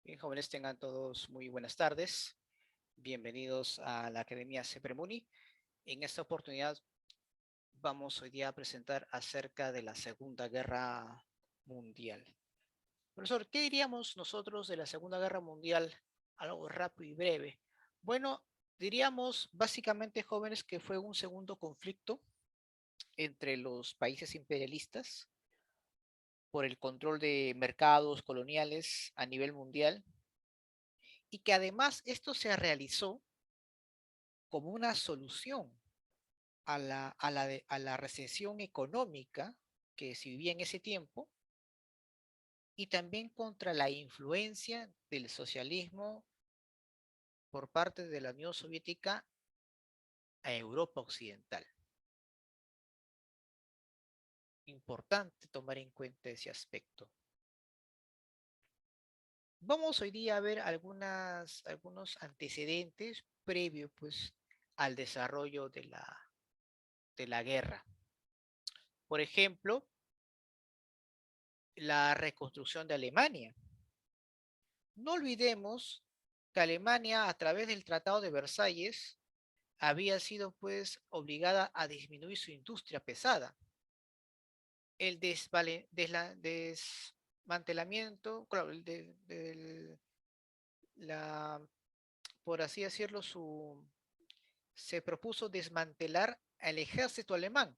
Bien, jóvenes, tengan todos muy buenas tardes. Bienvenidos a la Academia CEPREMUNI. En esta oportunidad vamos hoy día a presentar acerca de la Segunda Guerra Mundial. Profesor, ¿qué diríamos nosotros de la Segunda Guerra Mundial? Algo rápido y breve. Bueno, diríamos básicamente, jóvenes, que fue un segundo conflicto entre los países imperialistas por el control de mercados coloniales a nivel mundial y que además esto se realizó como una solución a la recesión económica que se vivía en ese tiempo y también contra la influencia del socialismo por parte de la Unión Soviética a Europa Occidental. Importante tomar en cuenta ese aspecto. Vamos hoy día a ver algunos antecedentes previos pues, al desarrollo de la guerra. Por ejemplo, la reconstrucción de Alemania. No olvidemos que Alemania, a través del Tratado de Versalles, había sido pues obligada a disminuir su industria pesada. El desmantelamiento, claro, la, por así decirlo, se propuso desmantelar al ejército alemán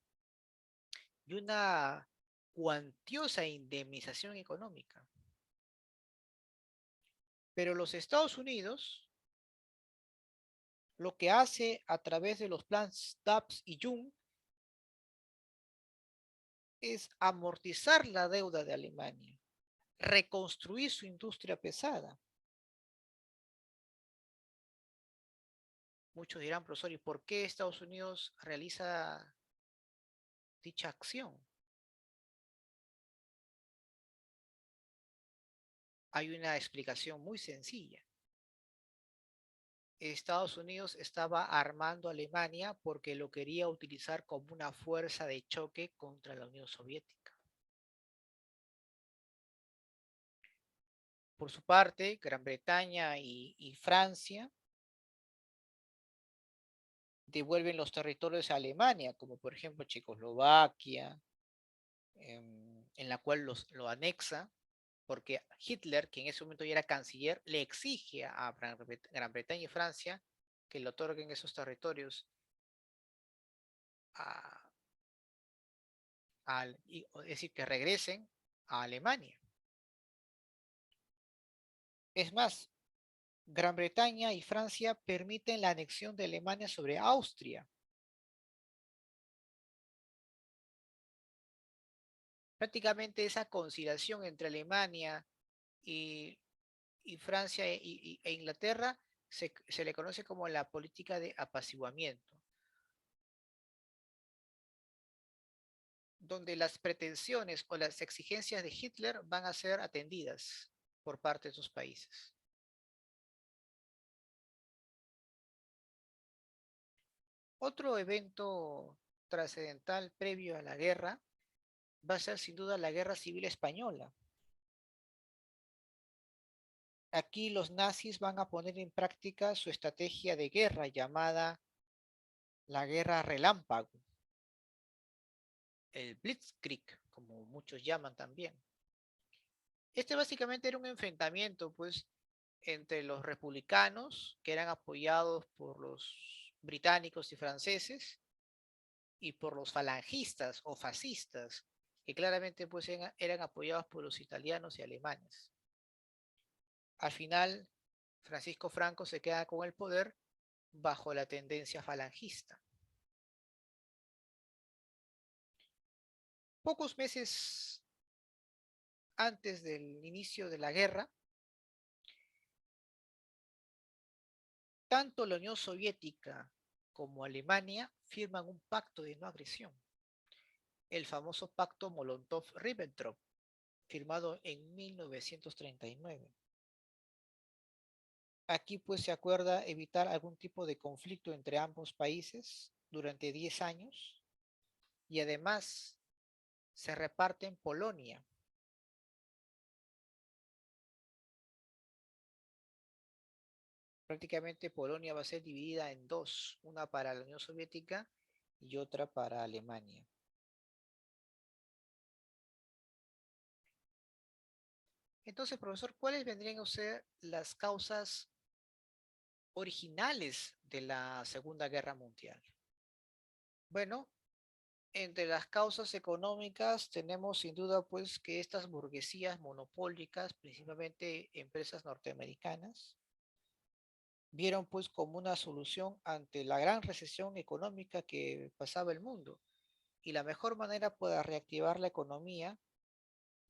y una cuantiosa indemnización económica. Pero los Estados Unidos lo que hace a través de los planes DAPS y Jung es amortizar la deuda de Alemania, reconstruir su industria pesada. Muchos dirán, profesor, ¿y por qué Estados Unidos realiza dicha acción? Hay una explicación muy sencilla. Estados Unidos estaba armando a Alemania porque lo quería utilizar como una fuerza de choque contra la Unión Soviética. Por su parte, Gran Bretaña y Francia devuelven los territorios a Alemania, como por ejemplo Checoslovaquia, en la cual lo anexa, porque Hitler, que en ese momento ya era canciller, le exige a Gran Bretaña y Francia que le otorguen esos territorios a, es decir, que regresen a Alemania. Es más, Gran Bretaña y Francia permiten la anexión de Alemania sobre Austria. Prácticamente esa conciliación entre Alemania y, y Francia e Inglaterra se le conoce como la política de apaciguamiento, donde las pretensiones o las exigencias de Hitler van a ser atendidas por parte de esos países. Otro evento trascendental previo a la guerra va a ser sin duda la Guerra Civil Española. Aquí los nazis van a poner en práctica su estrategia de guerra llamada la Guerra Relámpago, el Blitzkrieg, como muchos llaman también. Este básicamente era un enfrentamiento, pues, entre los republicanos, que eran apoyados por los británicos y franceses, y por los falangistas o fascistas, que claramente pues eran apoyados por los italianos y alemanes. Al final, Francisco Franco se queda con el poder bajo la tendencia falangista. Pocos meses antes del inicio de la guerra, tanto la Unión Soviética como Alemania firman un pacto de no agresión, el famoso pacto Molotov-Ribbentrop, firmado en 1939. Aquí pues se acuerda evitar algún tipo de conflicto entre ambos países durante 10 años y además se reparte en Polonia. Prácticamente Polonia va a ser dividida en dos, una para la Unión Soviética y otra para Alemania. Entonces, profesor, ¿cuáles vendrían a ser las causas originales de la Segunda Guerra Mundial? Bueno, entre las causas económicas tenemos sin duda pues que estas burguesías monopólicas, principalmente empresas norteamericanas, vieron pues como una solución ante la gran recesión económica que pasaba el mundo. Y la mejor manera para reactivar la economía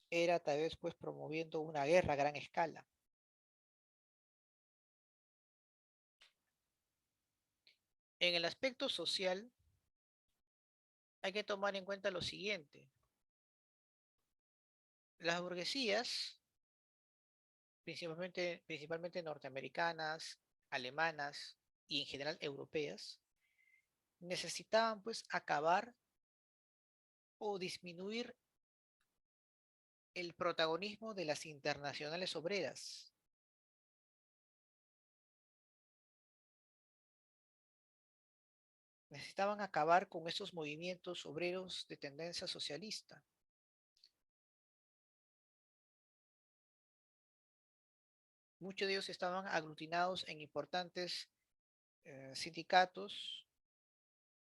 era tal vez pues promoviendo una guerra a gran escala. En el aspecto social hay que tomar en cuenta lo siguiente. Las burguesías, principalmente norteamericanas, alemanas y en general europeas, necesitaban pues acabar o disminuir el protagonismo de las internacionales obreras. Necesitaban acabar con esos movimientos obreros de tendencia socialista. Muchos de ellos estaban aglutinados en importantes sindicatos,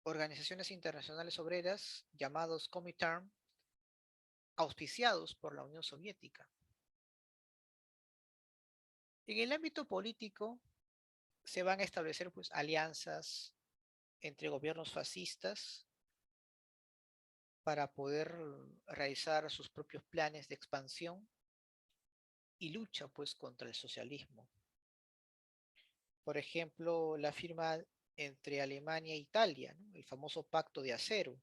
organizaciones internacionales obreras llamados Comintern, auspiciados por la Unión Soviética. En el ámbito político se van a establecer pues alianzas entre gobiernos fascistas para poder realizar sus propios planes de expansión y lucha pues contra el socialismo. Por ejemplo, la firma entre Alemania e Italia, ¿no? El famoso Pacto de Acero,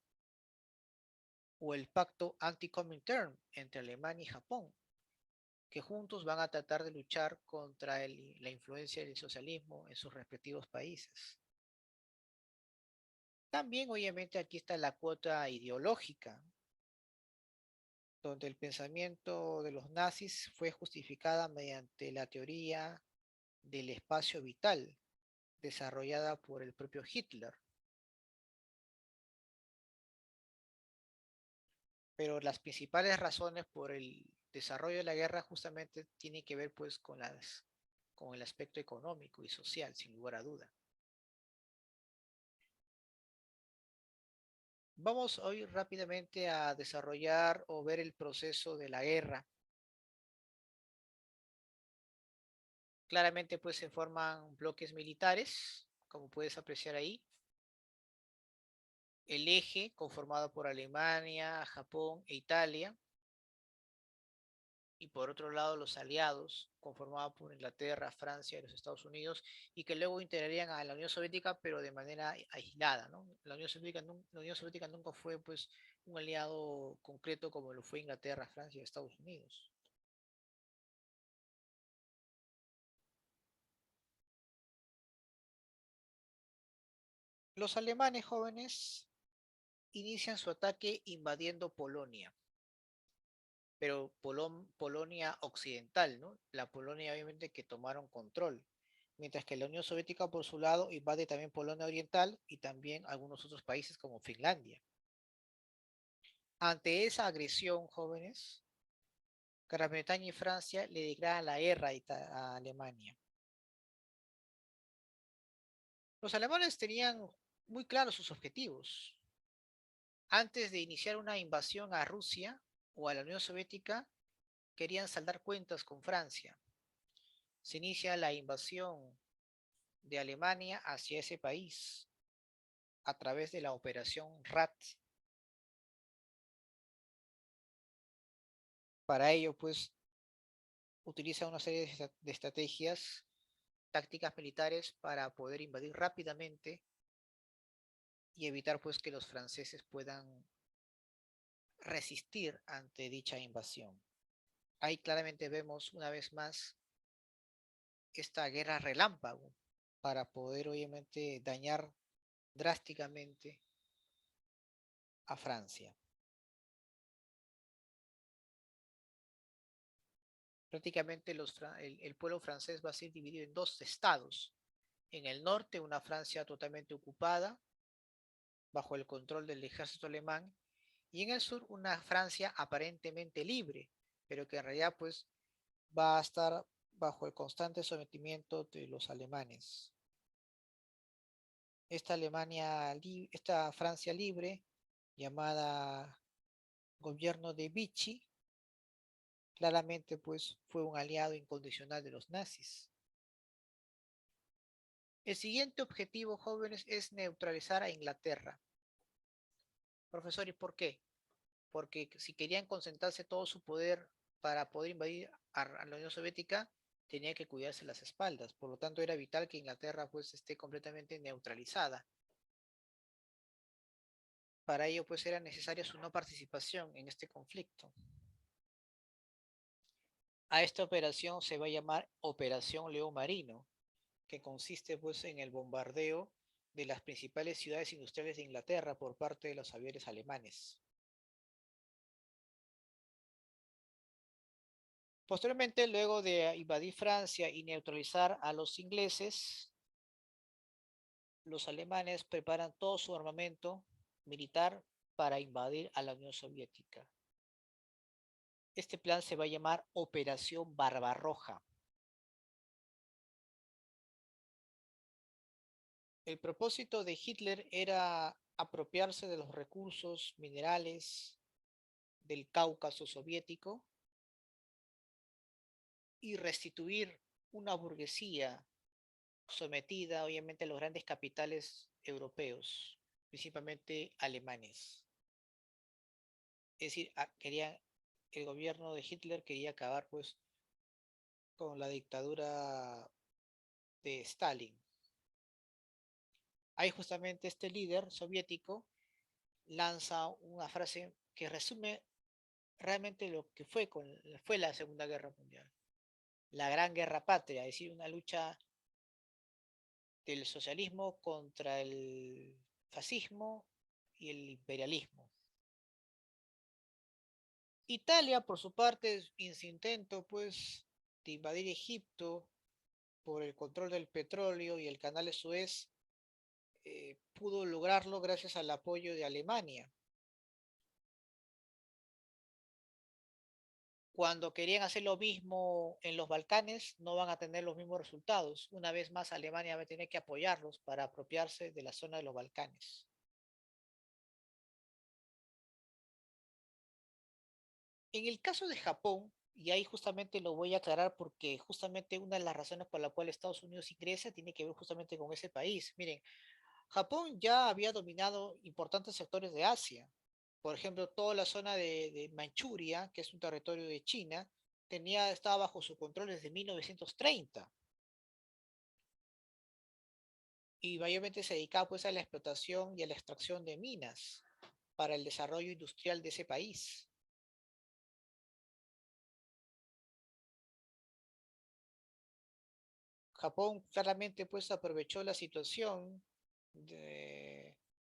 o el Pacto Anti-Comintern entre Alemania y Japón, que juntos van a tratar de luchar contra la influencia del socialismo en sus respectivos países. También, obviamente, aquí está la cuota ideológica, donde el pensamiento de los nazis fue justificada mediante la teoría del espacio vital, desarrollada por el propio Hitler. Pero las principales razones por el desarrollo de la guerra justamente tienen que ver pues con el aspecto económico y social, sin lugar a duda. Vamos hoy rápidamente a desarrollar o ver el proceso de la guerra. Claramente pues se forman bloques militares, como puedes apreciar ahí. El eje conformado por Alemania, Japón e Italia. Y por otro lado los aliados, conformados por Inglaterra, Francia y los Estados Unidos, y que luego integrarían a la Unión Soviética, pero de manera aislada, ¿no? La Unión Soviética nunca fue pues un aliado concreto como lo fue Inglaterra, Francia y Estados Unidos. Los alemanes jóvenes inician su ataque invadiendo Polonia, pero Polonia occidental, ¿no? La Polonia obviamente que tomaron control, mientras que la Unión Soviética por su lado invade también Polonia Oriental y también algunos otros países como Finlandia. Ante esa agresión, jóvenes, Gran Bretaña y Francia le declaran la guerra a Alemania. Los alemanes tenían muy claros sus objetivos. Antes de iniciar una invasión a Rusia o a la Unión Soviética, querían saldar cuentas con Francia. Se inicia la invasión de Alemania hacia ese país a través de la operación RAT. Para ello, pues, utiliza una serie de estrategias, tácticas militares para poder invadir rápidamente y evitar, pues, que los franceses puedan resistir ante dicha invasión. Ahí claramente vemos una vez más esta guerra relámpago para poder, obviamente, dañar drásticamente a Francia. Prácticamente el pueblo francés va a ser dividido en dos estados, En el norte, una Francia totalmente ocupada, bajo el control del ejército alemán, y en el sur, una Francia aparentemente libre, pero que en realidad pues va a estar bajo el constante sometimiento de los alemanes. Esta Francia libre, llamada gobierno de Vichy, claramente pues fue un aliado incondicional de los nazis. El siguiente objetivo, jóvenes, es neutralizar a Inglaterra. Profesor, ¿y por qué? Porque si querían concentrarse todo su poder para poder invadir a la Unión Soviética, tenía que cuidarse las espaldas. Por lo tanto, era vital que Inglaterra pues esté completamente neutralizada. Para ello, pues era necesaria su no participación en este conflicto. A esta operación se va a llamar Operación León Marino, que consiste pues en el bombardeo de las principales ciudades industriales de Inglaterra por parte de los aviones alemanes. Posteriormente, luego de invadir Francia y neutralizar a los ingleses, los alemanes preparan todo su armamento militar para invadir a la Unión Soviética. Este plan se va a llamar Operación Barbarroja. El propósito de Hitler era apropiarse de los recursos minerales del Cáucaso soviético y restituir una burguesía sometida obviamente a los grandes capitales europeos, principalmente alemanes. Es decir, el gobierno de Hitler quería acabar pues con la dictadura de Stalin. Ahí justamente este líder soviético lanza una frase que resume realmente lo que fue la Segunda Guerra Mundial. La Gran Guerra Patria, es decir, una lucha del socialismo contra el fascismo y el imperialismo. Italia, por su parte, en su intento pues, de invadir Egipto por el control del petróleo y el canal de Suez, pudo lograrlo gracias al apoyo de Alemania. Cuando querían hacer lo mismo en los Balcanes, no van a tener los mismos resultados. Una vez más, Alemania va a tener que apoyarlos para apropiarse de la zona de los Balcanes. En el caso de Japón, y ahí justamente lo voy a aclarar porque justamente una de las razones por la cual Estados Unidos ingresa tiene que ver justamente con ese país. Miren, Japón ya había dominado importantes sectores de Asia. Por ejemplo, toda la zona de Manchuria, que es un territorio de China, estaba bajo su control desde 1930. Y mayormente se dedicaba pues a la explotación y a la extracción de minas para el desarrollo industrial de ese país. Japón claramente pues aprovechó la situación de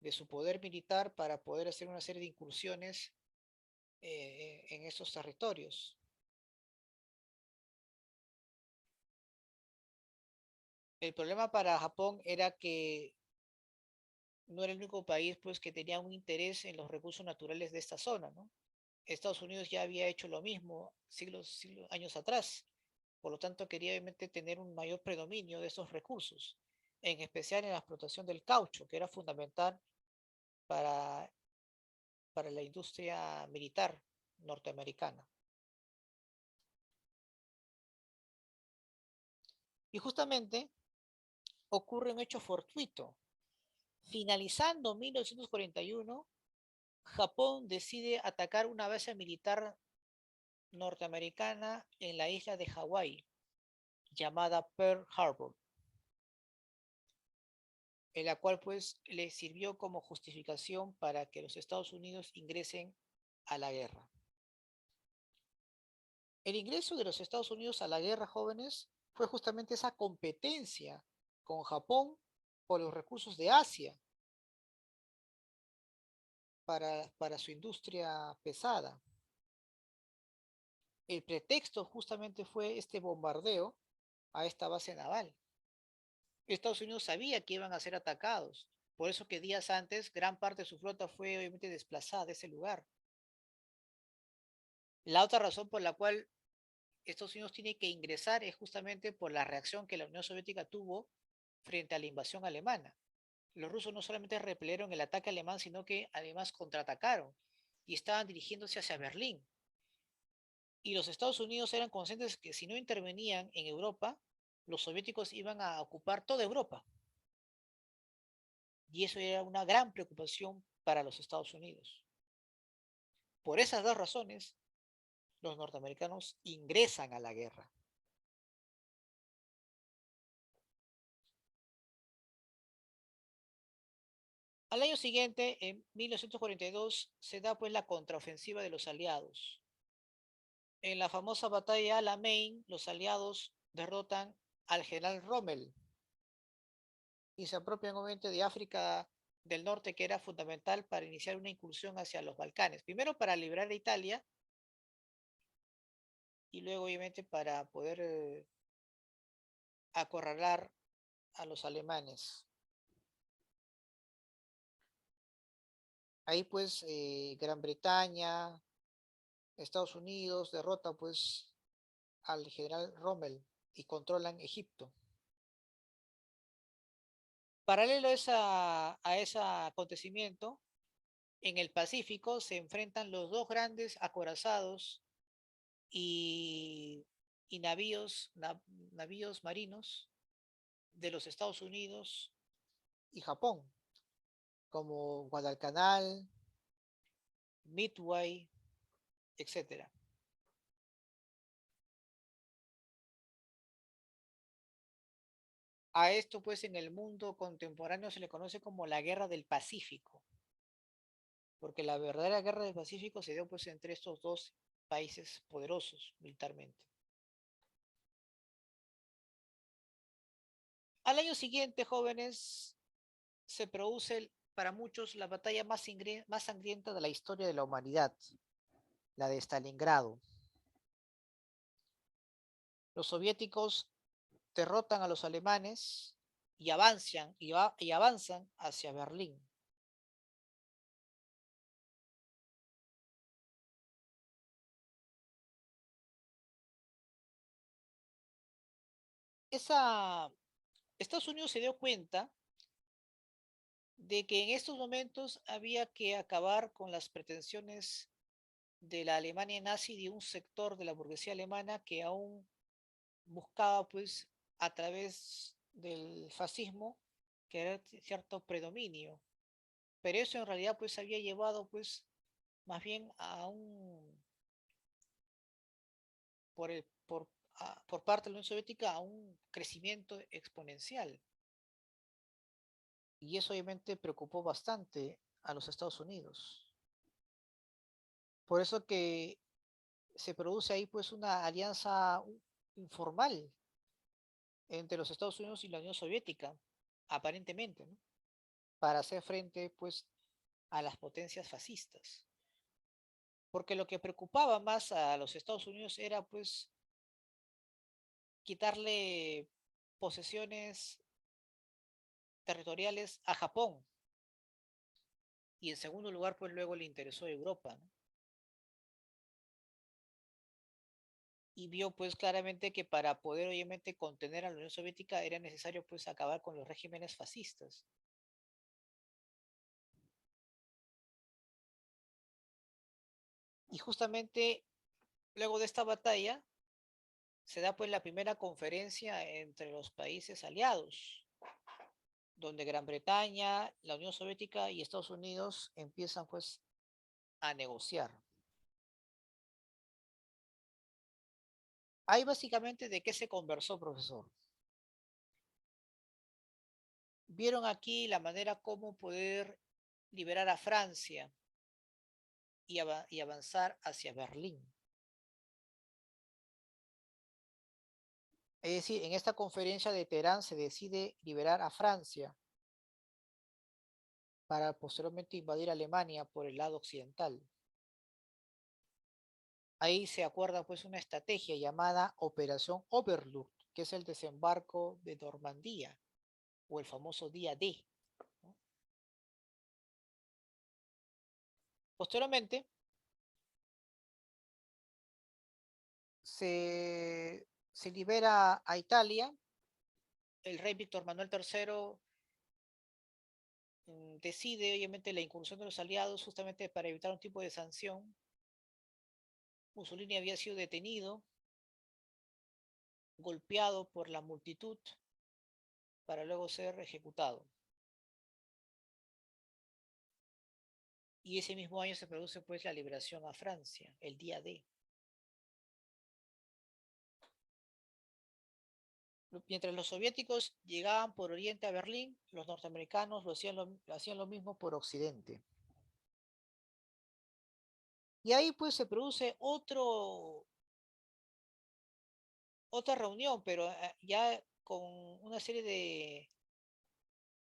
su poder militar para poder hacer una serie de incursiones en esos territorios. El problema para Japón era que no era el único país pues que tenía un interés en los recursos naturales de esta zona, ¿no? Estados Unidos ya había hecho lo mismo años atrás. Por lo tanto, quería obviamente tener un mayor predominio de esos recursos, en especial en la explotación del caucho, que era fundamental para, para la industria militar norteamericana. Y justamente ocurre un hecho fortuito. Finalizando 1941, Japón decide atacar una base militar norteamericana en la isla de Hawái, llamada Pearl Harbor, en la cual pues le sirvió como justificación para que los Estados Unidos ingresen a la guerra. El ingreso de los Estados Unidos a la guerra, jóvenes, fue justamente esa competencia con Japón por los recursos de Asia para su industria pesada. El pretexto justamente fue este bombardeo a esta base naval. Estados Unidos sabía que iban a ser atacados. Por eso que días antes gran parte de su flota fue obviamente desplazada de ese lugar. La otra razón por la cual Estados Unidos tiene que ingresar es justamente por la reacción que la Unión Soviética tuvo frente a la invasión alemana. Los rusos no solamente repelieron el ataque alemán, sino que además contraatacaron y estaban dirigiéndose hacia Berlín. Y los Estados Unidos eran conscientes que si no intervenían en Europa, los soviéticos iban a ocupar toda Europa. Y eso era una gran preocupación para los Estados Unidos. Por esas dos razones, los norteamericanos ingresan a la guerra. Al año siguiente, en 1942, se da pues la contraofensiva de los aliados. En la famosa batalla de Alamein, los aliados derrotan al general Rommel y se apropian obviamente de África del Norte, que era fundamental para iniciar una incursión hacia los Balcanes. Primero para liberar a Italia y luego obviamente para poder acorralar a los alemanes. Ahí pues Gran Bretaña, Estados Unidos derrota pues al general Rommel y controlan Egipto. Paralelo a ese acontecimiento, en el Pacífico se enfrentan los dos grandes acorazados y, y navíos marinos de los Estados Unidos y Japón, como Guadalcanal, Midway, etcétera. A esto, pues, en el mundo contemporáneo se le conoce como la Guerra del Pacífico, porque la verdadera Guerra del Pacífico se dio, pues, entre estos dos países poderosos militarmente. Al año siguiente, jóvenes, se produce para muchos la batalla más sangrienta de la historia de la humanidad, la de Stalingrado. Los soviéticos derrotan a los alemanes y avanzan hacia Berlín. Esa, Estados Unidos se dio cuenta de que en estos momentos había que acabar con las pretensiones de la Alemania nazi, de un sector de la burguesía alemana que aún buscaba, pues, a través del fascismo, querer cierto predominio. Pero eso en realidad, pues, había llevado, pues, más bien a por, el, por parte de la Unión Soviética, a un crecimiento exponencial. Y eso obviamente preocupó bastante a los Estados Unidos. Por eso que se produce ahí pues una alianza informal entre los Estados Unidos y la Unión Soviética, aparentemente, ¿no? Para hacer frente pues a las potencias fascistas. Porque lo que preocupaba más a los Estados Unidos era pues quitarle posesiones territoriales a Japón. Y en segundo lugar, pues luego le interesó Europa, ¿no? Y vio pues claramente que para poder obviamente contener a la Unión Soviética era necesario pues acabar con los regímenes fascistas. Y justamente luego de esta batalla se da pues la primera conferencia entre los países aliados, donde Gran Bretaña, la Unión Soviética y Estados Unidos empiezan pues a negociar. Ahí básicamente de qué se conversó, profesor. Vieron aquí la manera como poder liberar a Francia y avanzar hacia Berlín. Es decir, en esta conferencia de Teherán se decide liberar a Francia para posteriormente invadir Alemania por el lado occidental. Ahí se acuerda pues una estrategia llamada Operación Overlord, que es el desembarco de Normandía. o el famoso día D, ¿no? Posteriormente, se libera a Italia. El rey Víctor Manuel III decide, obviamente, la incursión de los aliados justamente para evitar un tipo de sanción. Mussolini había sido detenido, golpeado por la multitud, para luego ser ejecutado. Y ese mismo año se produce pues la liberación a Francia, el día D. Mientras los soviéticos llegaban por oriente a Berlín, los norteamericanos hacían lo mismo por occidente. Y ahí pues se produce otra reunión, pero ya con una serie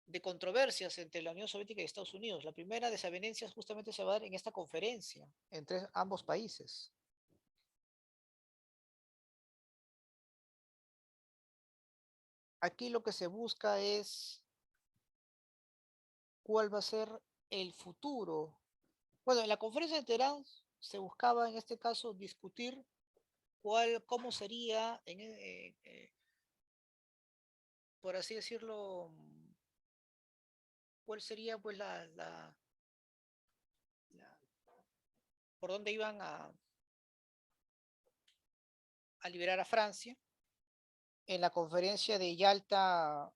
de controversias entre la Unión Soviética y Estados Unidos. La primera desavenencia justamente se va a dar en esta conferencia entre ambos países. Aquí lo que se busca es cuál va a ser el futuro. Bueno, en la conferencia de Teherán se buscaba en este caso discutir cómo sería, por así decirlo, cuál sería pues la- por dónde iban a liberar a Francia. En la conferencia de Yalta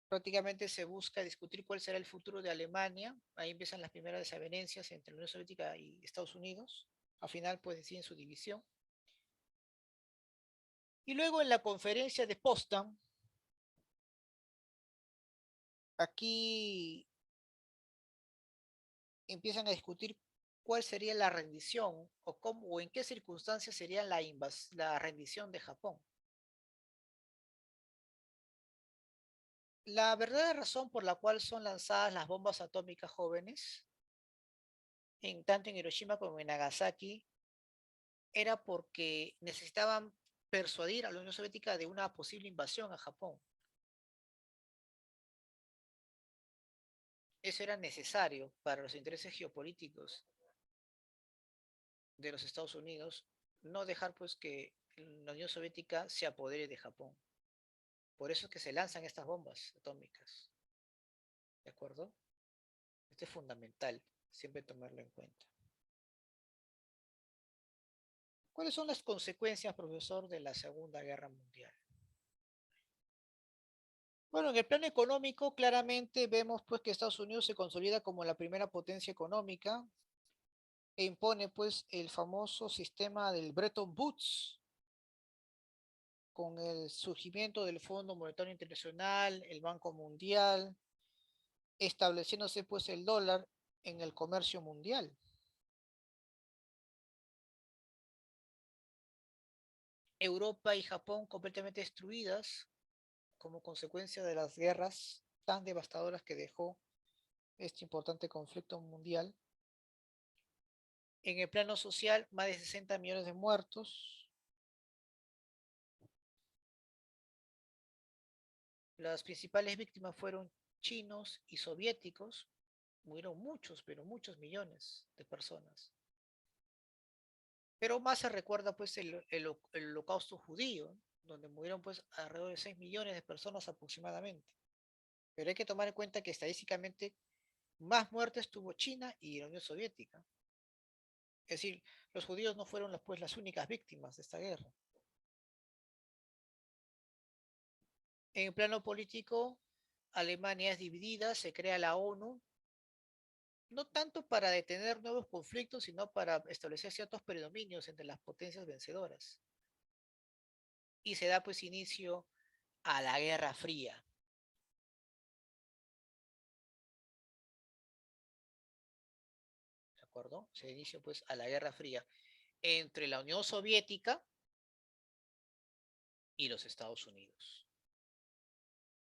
prácticamente se busca discutir cuál será el futuro de Alemania. Ahí empiezan las primeras desavenencias entre la Unión Soviética y Estados Unidos. Al final, pues deciden su división. Y luego en la conferencia de Potsdam, aquí empiezan a discutir cuál sería la rendición o en qué circunstancias sería la rendición de Japón. La verdadera razón por la cual son lanzadas las bombas atómicas jóvenes, tanto en Hiroshima como en Nagasaki, era porque necesitaban persuadir a la Unión Soviética de una posible invasión a Japón. Eso era necesario para los intereses geopolíticos de los Estados Unidos, no dejar pues que la Unión Soviética se apodere de Japón. Por eso es que se lanzan estas bombas atómicas. ¿De acuerdo? Esto es fundamental, siempre tomarlo en cuenta. ¿Cuáles son las consecuencias, profesor, de la Segunda Guerra Mundial? Bueno, en el plano económico, claramente vemos pues que Estados Unidos se consolida como la primera potencia económica e impone pues el famoso sistema del Bretton Woods, con el surgimiento del Fondo Monetario Internacional, el Banco Mundial, estableciéndose pues el dólar en el comercio mundial. Europa y Japón completamente destruidas como consecuencia de las guerras tan devastadoras que dejó este importante conflicto mundial. En el plano social, más de 60 millones de muertos. Las principales víctimas fueron chinos y soviéticos. Murieron muchos, pero muchos millones de personas. Pero más se recuerda pues el holocausto judío, donde murieron pues alrededor de 6 millones de personas aproximadamente. Pero hay que tomar en cuenta que estadísticamente más muertes tuvo China y la Unión Soviética. Es decir, los judíos no fueron pues, las únicas víctimas de esta guerra. En el plano político, Alemania es dividida, se crea la ONU, no tanto para detener nuevos conflictos, sino para establecer ciertos predominios entre las potencias vencedoras. Y se da pues inicio a la Guerra Fría. ¿De acuerdo? Se da inicio pues a la Guerra Fría entre la Unión Soviética y los Estados Unidos.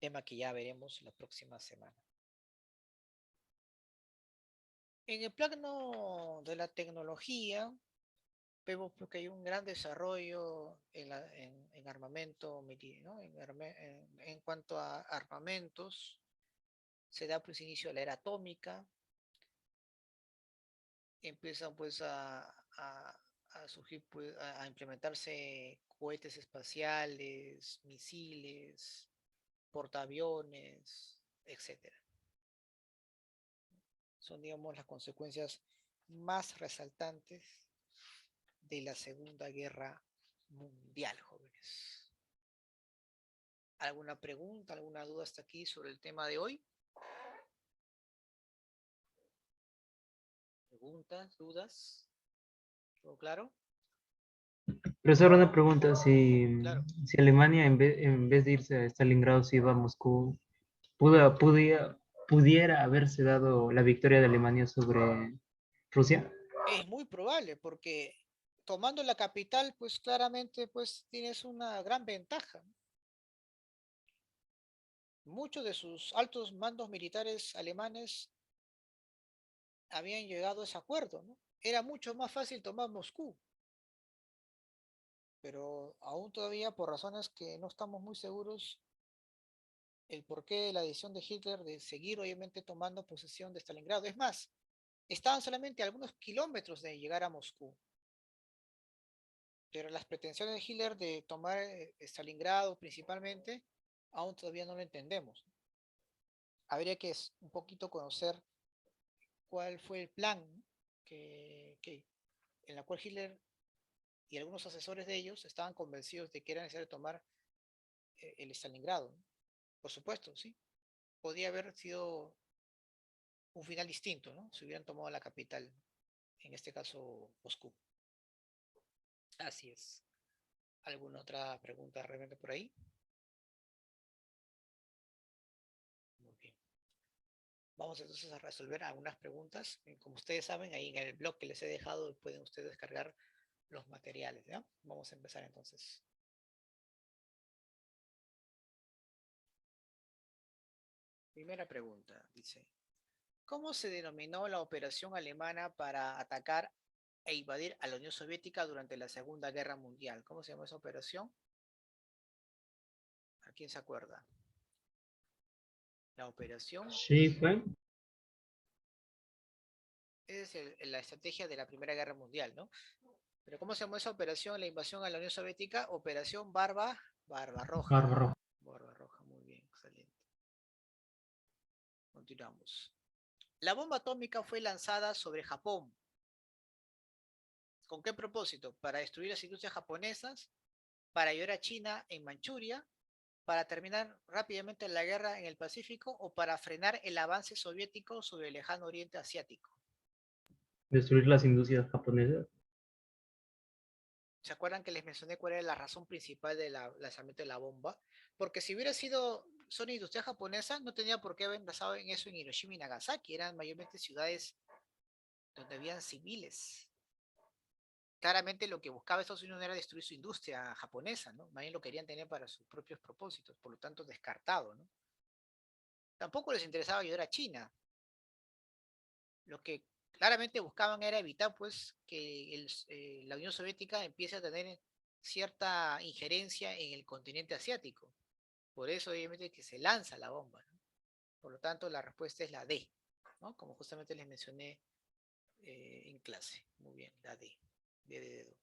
Tema que ya veremos la próxima semana. En el plano de la tecnología, vemos pues, que hay un gran desarrollo en armamento, ¿no? En cuanto a armamentos, se da pues inicio a la era atómica, empiezan pues a surgir, pues, a implementarse cohetes espaciales, misiles, portaaviones, etcétera. Son, digamos, las consecuencias más resaltantes de la Segunda Guerra Mundial, jóvenes. ¿Alguna pregunta, alguna duda hasta aquí sobre el tema de hoy? ¿Preguntas, dudas? ¿Todo claro? Profesor, una pregunta, Claro. si Alemania en vez de irse a Stalingrado se iba a Moscú, pudiera haberse dado la victoria de Alemania sobre Rusia. Es muy probable porque tomando la capital, pues claramente pues tienes una gran ventaja. Muchos de sus altos mandos militares alemanes habían llegado a ese acuerdo, ¿no? Era mucho más fácil tomar Moscú, pero aún todavía por razones que no estamos muy seguros el porqué de la decisión de Hitler de seguir obviamente tomando posesión de Stalingrado. Es más, estaban solamente a algunos kilómetros de llegar a Moscú, pero las pretensiones de Hitler de tomar Stalingrado principalmente, aún todavía no lo entendemos. Habría que un poquito conocer cuál fue el plan en la cual Hitler y algunos asesores de ellos estaban convencidos de que era necesario tomar el Stalingrado, ¿no? Por supuesto, sí. Podía haber sido un final distinto, ¿no? Si hubieran tomado la capital, en este caso Moscú. Así es. ¿Alguna otra pregunta realmente por ahí? Muy bien. Vamos entonces a resolver algunas preguntas. Como ustedes saben, ahí en el blog que les he dejado pueden ustedes descargar los materiales, ¿ya? Vamos a empezar entonces. Primera pregunta, dice, ¿cómo se denominó la operación alemana para atacar e invadir a la Unión Soviética durante la Segunda Guerra Mundial? ¿Cómo se llamó esa operación? ¿A quién se acuerda? La operación Sí, fue. es la estrategia de la Primera Guerra Mundial, ¿no? Pero ¿cómo se llamó esa operación, la invasión a la Unión Soviética? Operación Barbarroja. Bárbaro. Barbarroja, muy bien, excelente. Continuamos. La bomba atómica fue lanzada sobre Japón. ¿Con qué propósito? Para destruir las industrias japonesas, para ayudar a China en Manchuria, para terminar rápidamente la guerra en el Pacífico o para frenar el avance soviético sobre el lejano oriente asiático. Destruir las industrias japonesas. ¿Se acuerdan que les mencioné cuál era la razón principal del lanzamiento de la bomba? Porque si hubiera sido zona industrial japonesa, no tenía por qué haber basado en eso en Hiroshima y Nagasaki. Eran mayormente ciudades donde habían civiles. Claramente lo que buscaba Estados Unidos no era destruir su industria japonesa, ¿no? Más bien lo querían tener para sus propios propósitos, por lo tanto descartado, ¿no? Tampoco les interesaba ayudar a China. Lo que claramente buscaban era evitar, pues, que la Unión Soviética empiece a tener cierta injerencia en el continente asiático. Por eso, obviamente, que se lanza la bomba, ¿no? Por lo tanto, la respuesta es la D, ¿no? Como justamente les mencioné en clase. Muy bien, la D. D de dedo.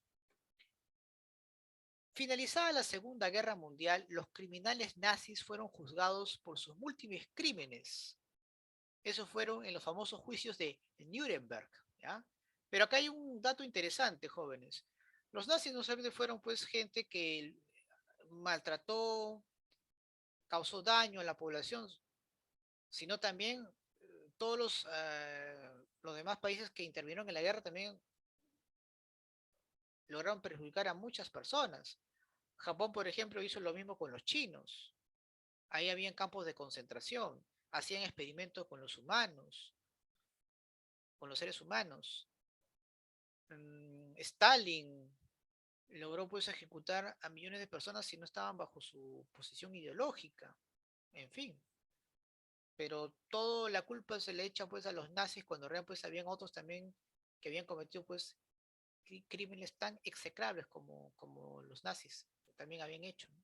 Finalizada la Segunda Guerra Mundial, los criminales nazis fueron juzgados por sus múltiples crímenes. Esos fueron en los famosos juicios de Nuremberg, ¿ya? Pero acá hay un dato interesante, jóvenes. Los nazis no solamente fueron pues gente que maltrató, causó daño a la población, sino también todos los demás países que intervinieron en la guerra también lograron perjudicar a muchas personas. Japón, por ejemplo, hizo lo mismo con los chinos. Ahí habían campos de concentración, hacían experimentos con los humanos, con los seres humanos. Stalin logró pues ejecutar a millones de personas si no estaban bajo su posición ideológica, en fin. Pero toda la culpa se le echa pues a los nazis cuando realmente pues habían otros también que habían cometido pues crímenes tan execrables como los nazis también habían hecho, ¿no?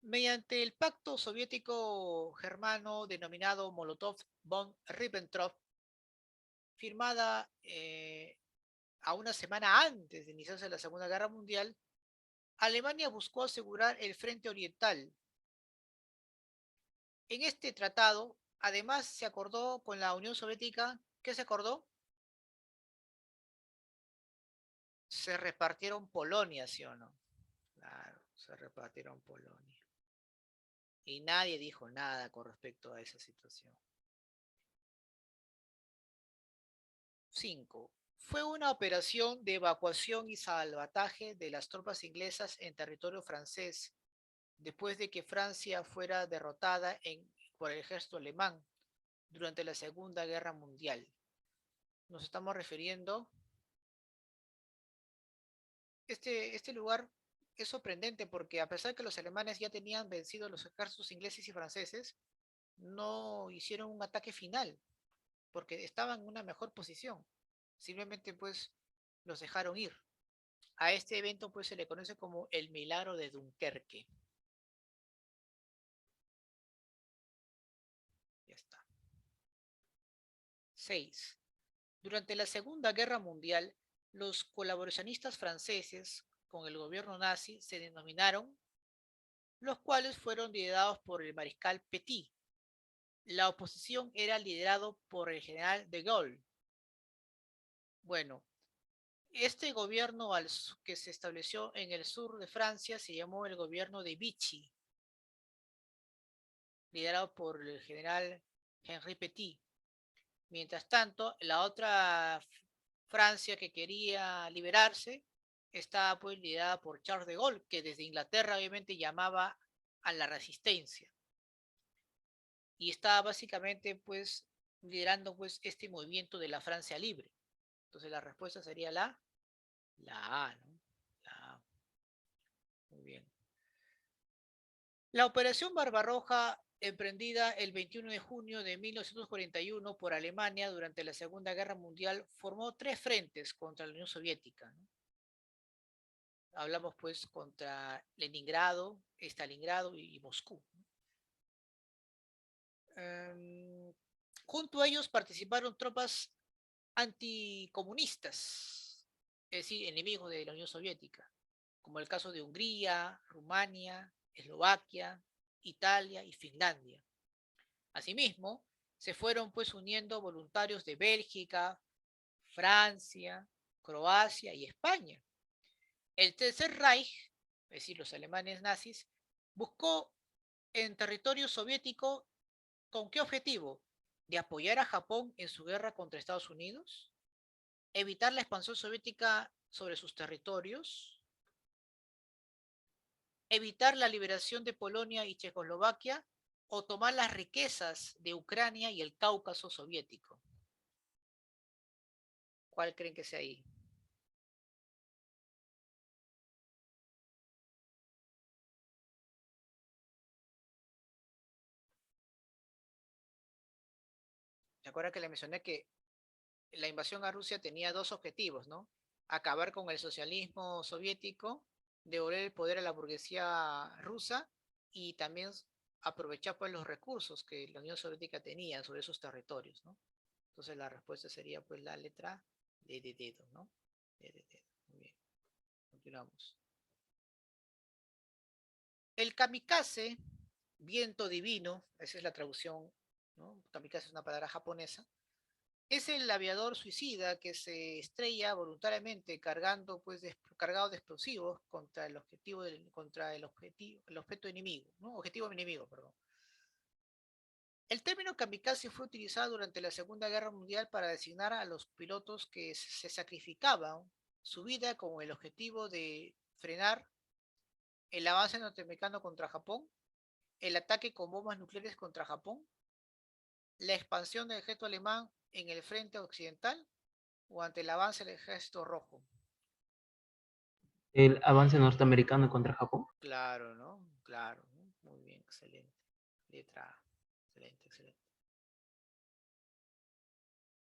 Mediante el pacto soviético-germano denominado Molotov-Ribbentrop, firmada a una semana antes de iniciarse la Segunda Guerra Mundial, Alemania buscó asegurar el frente oriental. En este tratado, además, se acordó con la Unión Soviética. ¿Qué se acordó? Se repartieron Polonia, ¿sí o no? Claro, se repartieron Polonia. Y nadie dijo nada con respecto a esa situación. 5. Fue una operación de evacuación y salvataje de las tropas inglesas en territorio francés, después de que Francia fuera derrotada por el ejército alemán durante la Segunda Guerra Mundial. Nos estamos refiriendo. Este lugar es sorprendente porque a pesar que los alemanes ya tenían vencido los ejércitos ingleses y franceses, no hicieron un ataque final porque estaban en una mejor posición. Simplemente pues los dejaron ir. A este evento pues se le conoce como el Milagro de Dunkerque. Ya está. 6. Durante la Segunda Guerra Mundial, los colaboracionistas franceses con el gobierno nazi se denominaron, los cuales fueron liderados por el mariscal Petit. La oposición era liderado por el general de Gaulle. Bueno, este gobierno que se estableció en el sur de Francia se llamó el gobierno de Vichy, liderado por el general Henri Petit. Mientras tanto, la otra Francia que quería liberarse estaba pues liderada por Charles de Gaulle, que desde Inglaterra obviamente llamaba a la resistencia. Y estaba básicamente pues liderando pues este movimiento de la Francia libre. Entonces la respuesta sería la A, ¿no? La A. Muy bien. La Operación Barbarroja, emprendida el 21 de junio de 1941 por Alemania durante la Segunda Guerra Mundial, formó tres frentes contra la Unión Soviética, ¿no? Hablamos pues contra Leningrado, Stalingrado y Moscú. Junto a ellos participaron tropas anticomunistas, es decir, enemigos de la Unión Soviética, como el caso de Hungría, Rumania, Eslovaquia, Italia y Finlandia. Asimismo, se fueron pues uniendo voluntarios de Bélgica, Francia, Croacia y España. El Tercer Reich, es decir, los alemanes nazis, buscó en territorio soviético ¿con qué objetivo? ¿De apoyar a Japón en su guerra contra Estados Unidos? ¿Evitar la expansión soviética sobre sus territorios? ¿Evitar la liberación de Polonia y Checoslovaquia? ¿O tomar las riquezas de Ucrania y el Cáucaso soviético? ¿Cuál creen que sea ahí? ¿Se acuerdan que le mencioné que la invasión a Rusia tenía dos objetivos, ¿no? Acabar con el socialismo soviético, devolver el poder a la burguesía rusa y también aprovechar pues los recursos que la Unión Soviética tenía sobre esos territorios, ¿no? Entonces la respuesta sería pues la letra D de dedo, ¿no? D de dedo. Muy bien. Continuamos. El kamikaze, viento divino, esa es la traducción, ¿no? Kamikaze es una palabra japonesa. Es el aviador suicida que se estrella voluntariamente cargado de explosivos contra el objeto enemigo, ¿no? Objetivo enemigo, perdón. El término kamikaze fue utilizado durante la Segunda Guerra Mundial para designar a los pilotos que se sacrificaban su vida con el objetivo de frenar el avance norteamericano contra Japón, el ataque con bombas nucleares contra Japón, la expansión del ejército alemán en el frente occidental o ante el avance del ejército rojo. El avance norteamericano contra Japón. Claro, ¿no? Claro, ¿no? Muy bien, excelente. Letra A. Excelente, excelente.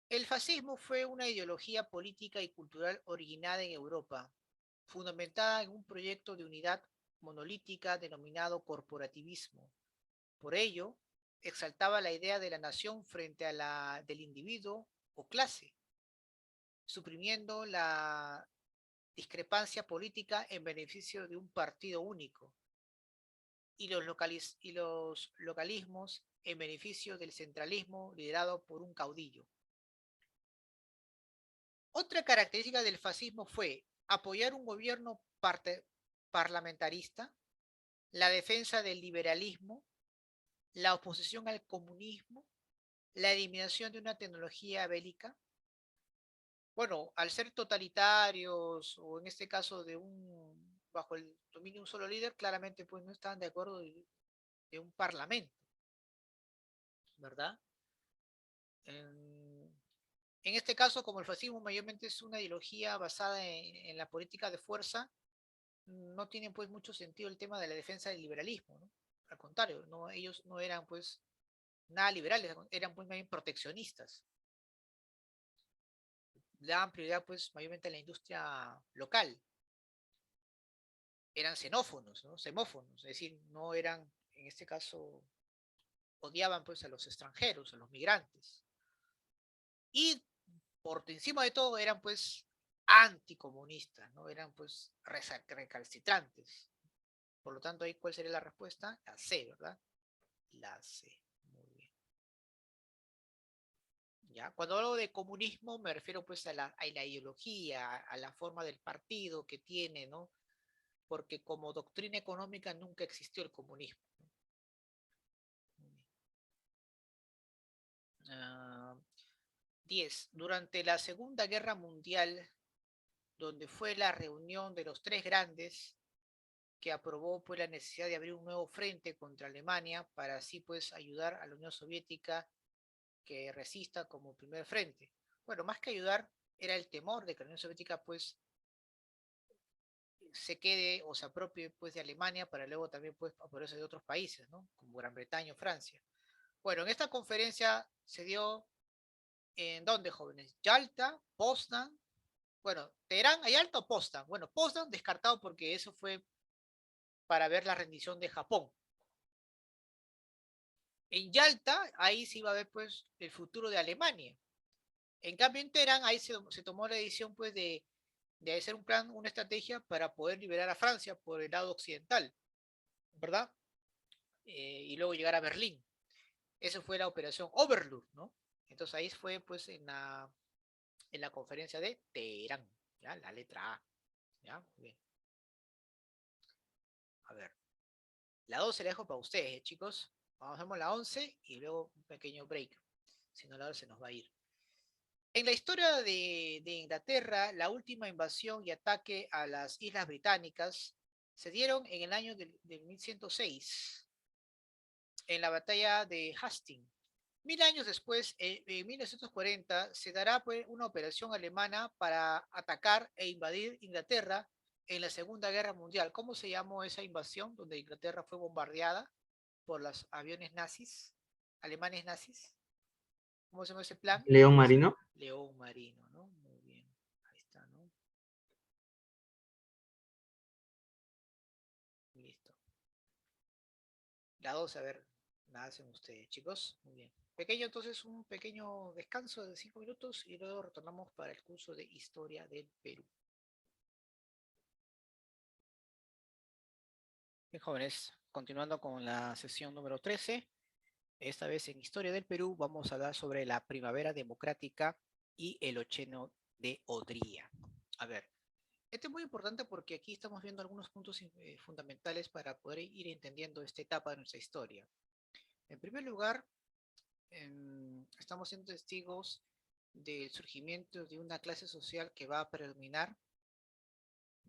El fascismo fue una ideología política y cultural originada en Europa, fundamentada en un proyecto de unidad monolítica denominado corporativismo. Por ello, exaltaba la idea de la nación frente a la del individuo o clase, suprimiendo la discrepancia política en beneficio de un partido único y los localismos en beneficio del centralismo liderado por un caudillo. Otra característica del fascismo fue apoyar un gobierno parlamentarista, la defensa del liberalismo, la oposición al comunismo, la eliminación de una tecnología bélica. Bueno, al ser totalitarios o en este caso bajo el dominio de un solo líder, claramente pues no estaban de acuerdo de un parlamento, ¿verdad? En, en este caso, como el fascismo mayormente es una ideología basada en la política de fuerza, no tiene pues mucho sentido el tema de la defensa del liberalismo, ¿no? Al contrario, no, ellos no eran pues nada liberales, eran pues más bien proteccionistas. Daban prioridad pues mayormente a la industria local. Eran xenófonos, ¿no? Semófonos, es decir, no eran, en este caso, odiaban pues a los extranjeros, a los migrantes. Y por encima de todo eran pues anticomunistas, ¿no? Eran pues recalcitrantes. Por lo tanto, ahí, ¿cuál sería la respuesta? La C, ¿verdad? La C. Muy bien. ¿Ya? Cuando hablo de comunismo me refiero pues a la ideología, a la forma del partido que tiene, ¿no? Porque como doctrina económica nunca existió el comunismo. Uh, 10. Durante la Segunda Guerra Mundial, donde fue la reunión de los tres grandes, que aprobó pues la necesidad de abrir un nuevo frente contra Alemania para así pues ayudar a la Unión Soviética que resista como primer frente. Bueno, más que ayudar, era el temor de que la Unión Soviética pues se quede o se apropie pues de Alemania para luego también pues apoderarse de otros países, ¿no? Como Gran Bretaña o Francia. Bueno, en esta conferencia se dio en dónde, jóvenes, Yalta, Poznan, bueno, Teherán, ¿hay Yalta o Poznan? Bueno, Poznan descartado porque eso fue para ver la rendición de Japón. En Yalta, ahí se iba a ver pues el futuro de Alemania. En cambio, en Teherán, ahí se tomó la decisión pues de hacer un plan, una estrategia para poder liberar a Francia por el lado occidental, ¿verdad? Y luego llegar a Berlín. Esa fue la operación Overlord, ¿no? Entonces ahí fue pues en la conferencia de Teherán, ¿ya? La letra A, ¿ya? Muy bien. A ver, la 12 la dejo para ustedes, chicos. Vamos a hacer la 11 y luego un pequeño break. Si no, la hora se nos va a ir. En la historia de Inglaterra, la última invasión y ataque a las Islas Británicas se dieron en el año del 1106, en la batalla de Hastings. 1000 años después, en 1940, se dará pues, una operación alemana para atacar e invadir Inglaterra en la Segunda Guerra Mundial. ¿Cómo se llamó esa invasión donde Inglaterra fue bombardeada por los aviones nazis, alemanes nazis? ¿Cómo se llama ese plan? León Marino. León Marino, ¿no? Muy bien. Ahí está, ¿no? Listo. La 2, a ver, la hacen ustedes, chicos. Muy bien. Pequeño, entonces, un pequeño descanso de 5 minutos y luego retornamos para el curso de Historia del Perú. Bien, jóvenes, continuando con la sesión número 13, esta vez en Historia del Perú vamos a hablar sobre la primavera democrática y el ocheno de Odría. A ver, esto es muy importante porque aquí estamos viendo algunos puntos fundamentales para poder ir entendiendo esta etapa de nuestra historia. En primer lugar, estamos siendo testigos del surgimiento de una clase social que va a predominar,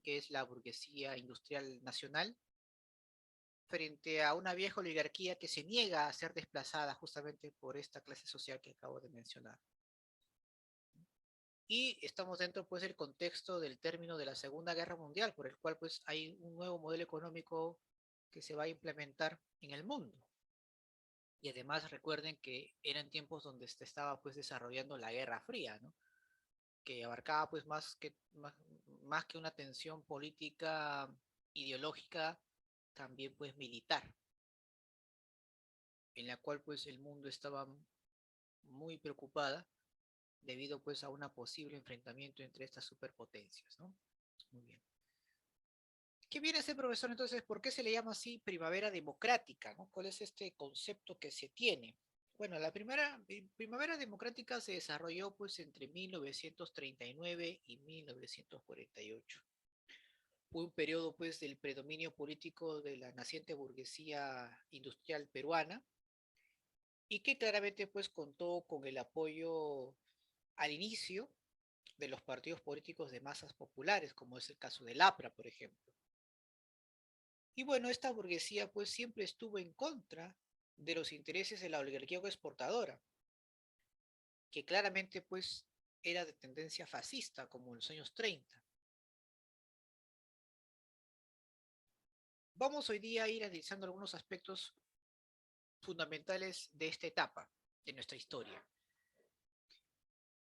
que es la burguesía industrial nacional, frente a una vieja oligarquía que se niega a ser desplazada justamente por esta clase social que acabo de mencionar. Y estamos dentro pues del contexto del término de la Segunda Guerra Mundial, por el cual pues hay un nuevo modelo económico que se va a implementar en el mundo. Y además recuerden que eran tiempos donde se estaba pues desarrollando la Guerra Fría, ¿no? Que abarcaba pues más que una tensión política ideológica, también pues militar, en la cual pues el mundo estaba muy preocupada debido pues a un posible enfrentamiento entre estas superpotencias, ¿no? Muy bien. ¿Qué viene a ser, profesor, entonces? ¿Por qué se le llama así primavera democrática? ¿No? ¿Cuál es este concepto que se tiene? Bueno, la primera primavera democrática se desarrolló pues entre 1939 y 1948. Fue un periodo pues del predominio político de la naciente burguesía industrial peruana y que claramente pues contó con el apoyo al inicio de los partidos políticos de masas populares, como es el caso del APRA, por ejemplo. Y bueno, esta burguesía pues siempre estuvo en contra de los intereses de la oligarquía exportadora, que claramente pues era de tendencia fascista, como en los años 30. Vamos hoy día a ir analizando algunos aspectos fundamentales de esta etapa de nuestra historia.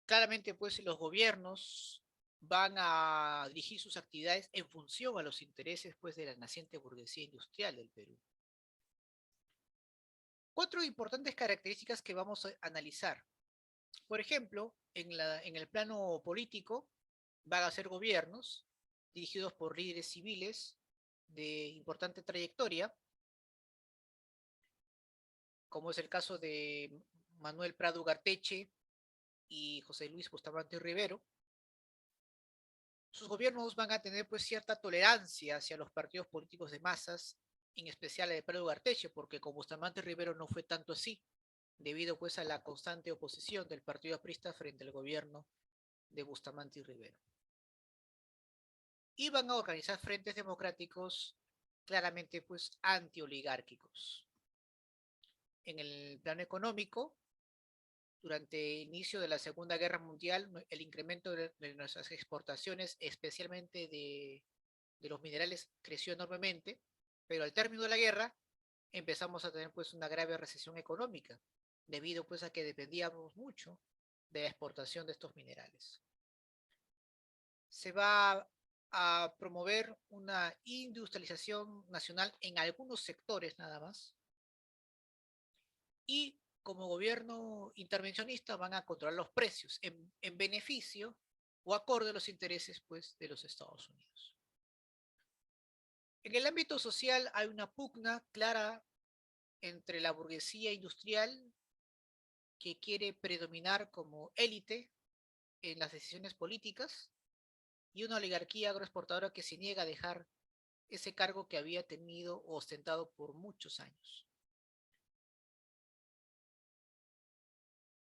Claramente pues los gobiernos van a dirigir sus actividades en función a los intereses pues de la naciente burguesía industrial del Perú. Cuatro importantes características que vamos a analizar. Por ejemplo, en el plano político van a ser gobiernos dirigidos por líderes civiles de importante trayectoria, como es el caso de Manuel Prado Ugarteche y José Luis Bustamante Rivero. Sus gobiernos van a tener pues cierta tolerancia hacia los partidos políticos de masas, en especial el de Prado Ugarteche, porque con Bustamante Rivero no fue tanto así, debido pues a la constante oposición del partido aprista frente al gobierno de Bustamante y Rivero. Y van a organizar frentes democráticos claramente pues antioligárquicos. En el plano económico, durante el inicio de la Segunda Guerra Mundial, el incremento de nuestras exportaciones, especialmente de los minerales, creció enormemente, pero al término de la guerra empezamos a tener pues una grave recesión económica, debido pues a que dependíamos mucho de la exportación de estos minerales. Se va a promover una industrialización nacional en algunos sectores nada más, y como gobierno intervencionista van a controlar los precios en beneficio o acorde a los intereses pues, de los Estados Unidos. En el ámbito social hay una pugna clara entre la burguesía industrial que quiere predominar como élite en las decisiones políticas y una oligarquía agroexportadora que se niega a dejar ese cargo que había tenido o ostentado por muchos años.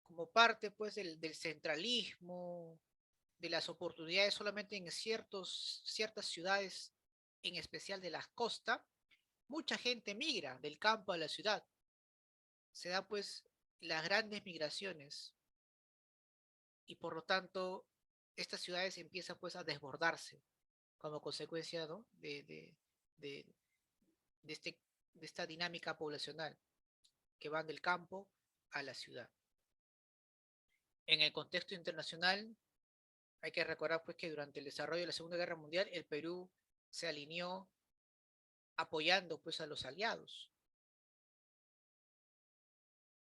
Como parte pues del centralismo, de las oportunidades solamente en ciertas ciudades, en especial de la costa, mucha gente migra del campo a la ciudad. Se dan pues las grandes migraciones y por lo tanto estas ciudades empiezan pues a desbordarse como consecuencia, ¿no? de, de, este, de esta dinámica poblacional que van del campo a la ciudad. En el contexto internacional, hay que recordar pues que durante el desarrollo de la Segunda Guerra Mundial, el Perú se alineó apoyando pues a los aliados.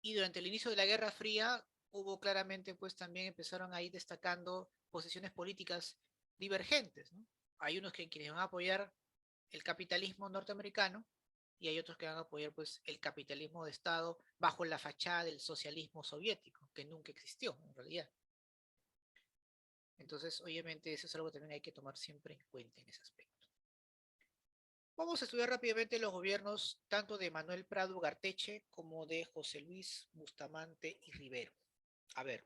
Y durante el inicio de la Guerra Fría hubo claramente pues también empezaron a ir destacando posiciones políticas divergentes, ¿no? Hay unos quienes van a apoyar el capitalismo norteamericano y hay otros que van a apoyar pues el capitalismo de Estado bajo la fachada del socialismo soviético, que nunca existió en realidad. Entonces, obviamente, eso es algo que también hay que tomar siempre en cuenta en ese aspecto. Vamos a estudiar rápidamente los gobiernos tanto de Manuel Prado Ugarteche como de José Luis Bustamante y Rivero. A ver,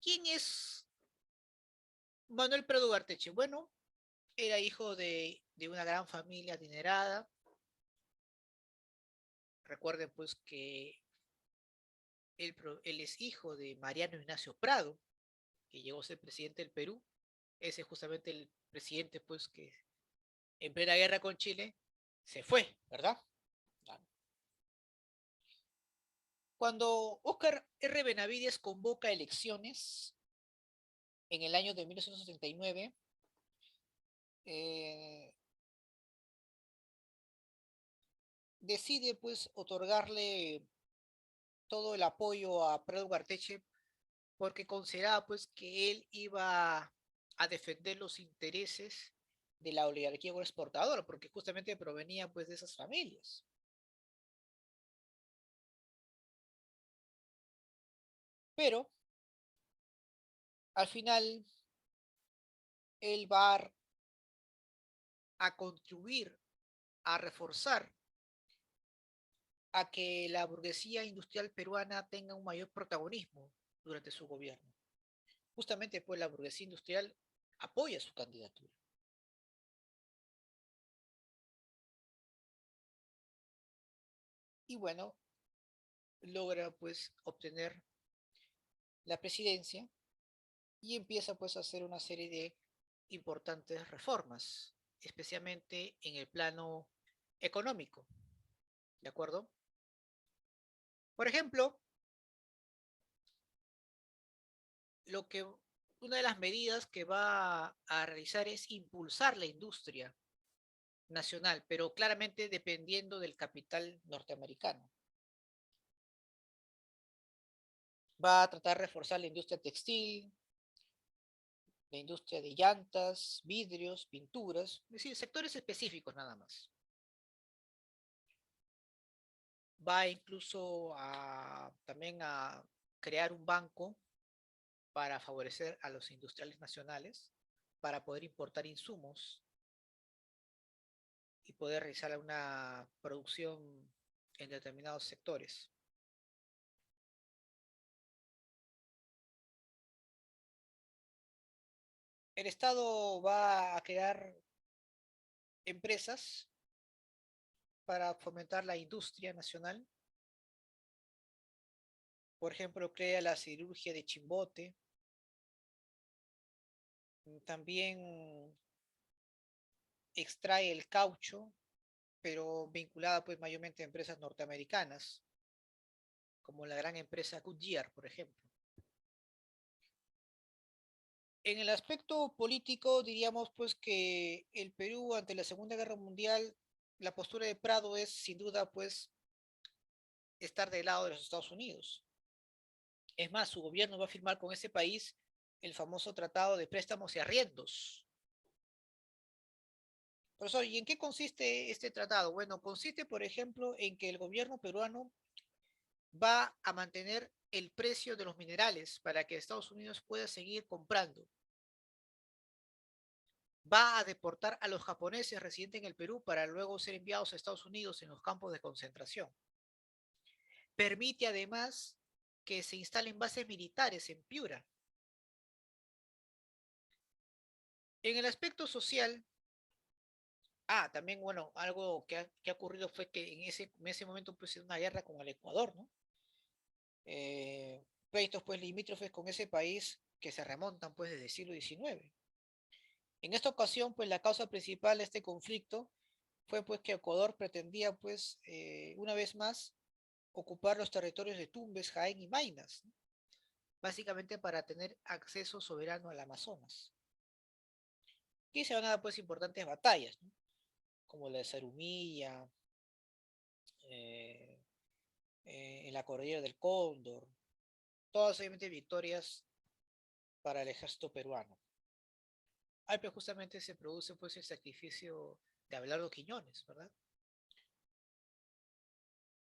¿quién es Manuel Prado Ugarteche? Bueno, era hijo de una gran familia adinerada. Recuerden pues que él es hijo de Mariano Ignacio Prado, que llegó a ser presidente del Perú. Ese es justamente el presidente pues que en plena guerra con Chile se fue, ¿verdad? Cuando Óscar R. Benavides convoca elecciones en el año de 1979, eh, decide pues otorgarle todo el apoyo a Prado Ugarteche porque consideraba pues que él iba a defender los intereses de la oligarquía exportadora, porque justamente provenía pues de esas familias. Pero al final él va a contribuir, a reforzar a que la burguesía industrial peruana tenga un mayor protagonismo durante su gobierno. Justamente pues la burguesía industrial apoya su candidatura. Y bueno, logra pues obtener la presidencia y empieza pues a hacer una serie de importantes reformas, especialmente en el plano económico, ¿de acuerdo? Por ejemplo, lo que una de las medidas que va a realizar es impulsar la industria nacional, pero claramente dependiendo del capital norteamericano. Va a tratar de reforzar la industria textil, la industria de llantas, vidrios, pinturas, es decir, sectores específicos nada más. Va incluso también a crear un banco para favorecer a los industriales nacionales, para poder importar insumos y poder realizar una producción en determinados sectores. El Estado va a crear empresas para fomentar la industria nacional. Por ejemplo, crea la cirugía de Chimbote. También extrae el caucho, pero vinculada pues mayormente a empresas norteamericanas, como la gran empresa Goodyear, por ejemplo. En el aspecto político, diríamos pues que el Perú ante la Segunda Guerra Mundial, la postura de Prado es sin duda pues estar del lado de los Estados Unidos. Es más, su gobierno va a firmar con ese país el famoso Tratado de Préstamos y Arriendos. Profesor, ¿y en qué consiste este tratado? Bueno, consiste, por ejemplo, en que el gobierno peruano va a mantener el precio de los minerales para que Estados Unidos pueda seguir comprando. Va a deportar a los japoneses residentes en el Perú para luego ser enviados a Estados Unidos en los campos de concentración. Permite además que se instalen bases militares en Piura. En el aspecto social, también, bueno, algo que ha ocurrido fue que en ese momento pues una guerra con el Ecuador, ¿no? Pleitos pues limítrofes con ese país que se remontan pues desde el siglo XIX. En esta ocasión, pues la causa principal de este conflicto fue pues que Ecuador pretendía pues una vez más ocupar los territorios de Tumbes, Jaén y Maynas, ¿no? Básicamente para tener acceso soberano al Amazonas. Y se van a dar pues importantes batallas, ¿no? Como la de Zarumilla, eh, en la cordillera del Cóndor, todas obviamente victorias para el ejército peruano. Ahí pues justamente se produce pues el sacrificio de Abelardo Quiñones, ¿verdad?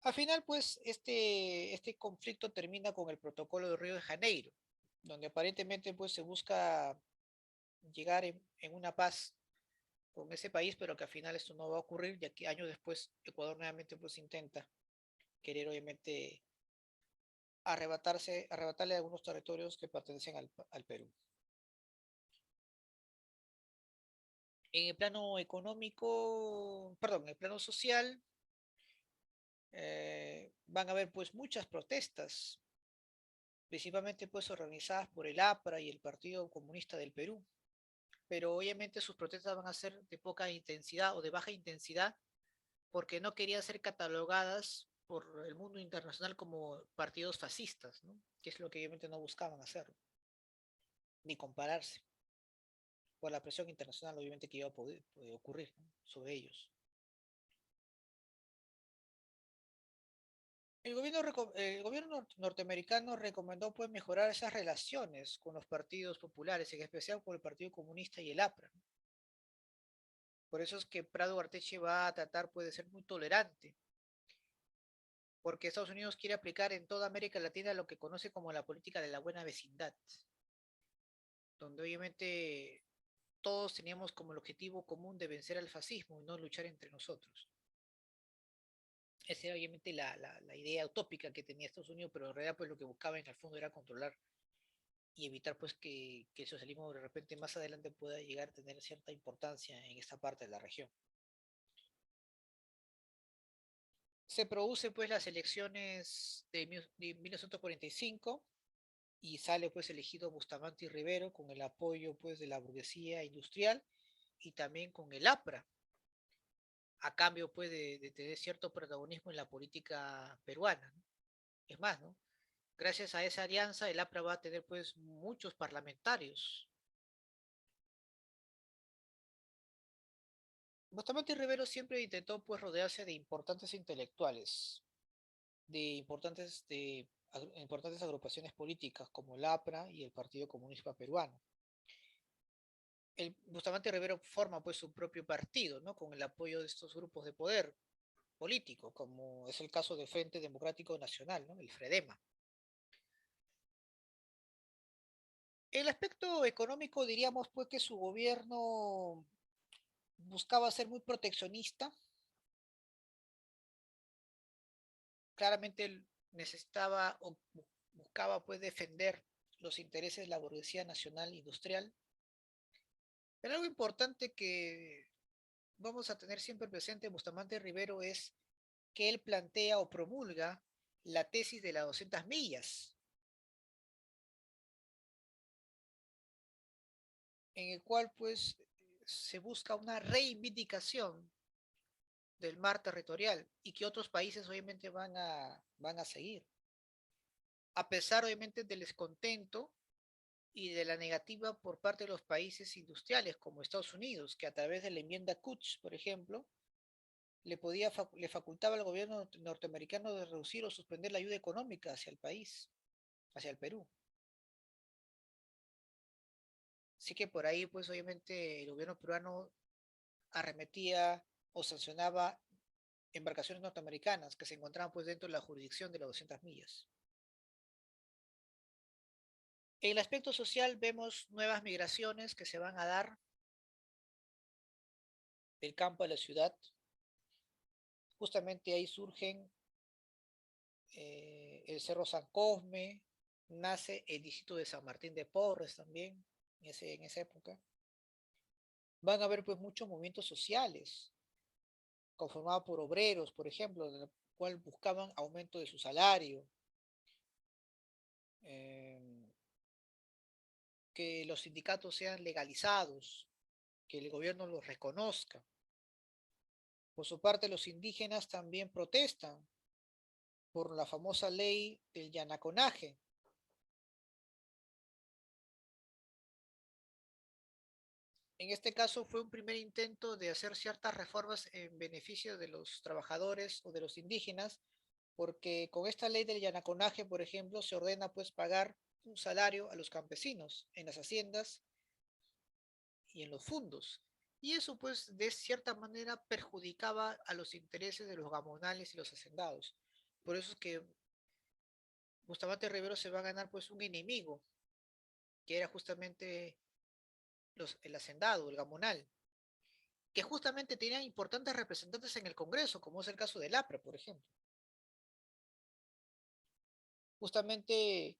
Al final pues este conflicto termina con el protocolo de Río de Janeiro, donde aparentemente pues se busca llegar en una paz con ese país, pero que al final esto no va a ocurrir, ya que años después Ecuador nuevamente pues intenta querer obviamente arrebatarle algunos territorios que pertenecen al Perú. En el plano económico, perdón, en el plano social, van a haber pues muchas protestas, principalmente pues organizadas por el APRA y el Partido Comunista del Perú, pero obviamente sus protestas van a ser de poca intensidad o de baja intensidad porque no querían ser catalogadas por el mundo internacional como partidos fascistas, ¿no? Que es lo que obviamente no buscaban hacer, ni compararse, por la presión internacional obviamente que iba a poder ocurrir, ¿no? Sobre ellos. El gobierno norteamericano recomendó pues mejorar esas relaciones con los partidos populares, en especial con el Partido Comunista y el APRA. Por eso es que Prado Arteche va a tratar pues, de ser muy tolerante, porque Estados Unidos quiere aplicar en toda América Latina lo que conoce como la política de la buena vecindad, donde obviamente todos teníamos como el objetivo común de vencer al fascismo y no luchar entre nosotros. Esa era obviamente la idea utópica que tenía Estados Unidos, pero en realidad pues lo que buscaba en el fondo era controlar y evitar pues que el socialismo de repente más adelante pueda llegar a tener cierta importancia en esta parte de la región. Se produce pues las elecciones de 1945 y sale pues elegido Bustamante y Rivero con el apoyo pues de la burguesía industrial y también con el APRA, a cambio pues de tener cierto protagonismo en la política peruana, ¿no? Es más, ¿no? Gracias a esa alianza el APRA va a tener pues muchos parlamentarios. Bustamante y Rivero siempre intentó pues rodearse de importantes intelectuales, importantes agrupaciones políticas como el APRA y el Partido Comunista Peruano. Bustamante Rivero forma pues su propio partido, ¿no? Con el apoyo de estos grupos de poder político, como es el caso del Frente Democrático Nacional, ¿no? El FREDEMA. El aspecto económico diríamos pues que su gobierno buscaba ser muy proteccionista. Claramente él necesitaba o buscaba pues defender los intereses de la burguesía nacional industrial. Pero algo importante que vamos a tener siempre presente en Bustamante Rivero es que él plantea o promulga la tesis de las 200 millas, en el cual pues se busca una reivindicación del mar territorial y que otros países obviamente van a seguir. A pesar obviamente del descontento y de la negativa por parte de los países industriales como Estados Unidos, que a través de la enmienda Kutz, por ejemplo, le facultaba al gobierno norteamericano de reducir o suspender la ayuda económica hacia el país, hacia el Perú. Así que por ahí, pues obviamente el gobierno peruano arremetía o sancionaba embarcaciones norteamericanas que se encontraban pues dentro de la jurisdicción de las 200 millas. En el aspecto social vemos nuevas migraciones que se van a dar del campo a la ciudad. Justamente ahí surgen el Cerro San Cosme, nace el distrito de San Martín de Porres también, en esa época. Van a haber pues muchos movimientos sociales, conformados por obreros, por ejemplo, en el cual buscaban aumento de su salario, eh, que los sindicatos sean legalizados, que el gobierno los reconozca. Por su parte, los indígenas también protestan por la famosa ley del Yanaconaje. En este caso fue un primer intento de hacer ciertas reformas en beneficio de los trabajadores o de los indígenas, porque con esta ley del Yanaconaje, por ejemplo, se ordena pues pagar un salario a los campesinos en las haciendas y en los fondos. Y eso pues de cierta manera perjudicaba a los intereses de los gamonales y los hacendados. Por eso es que Bustamante Rivero se va a ganar pues un enemigo, que era justamente el hacendado, el gamonal, que justamente tenía importantes representantes en el Congreso, como es el caso del APRA, por ejemplo. Justamente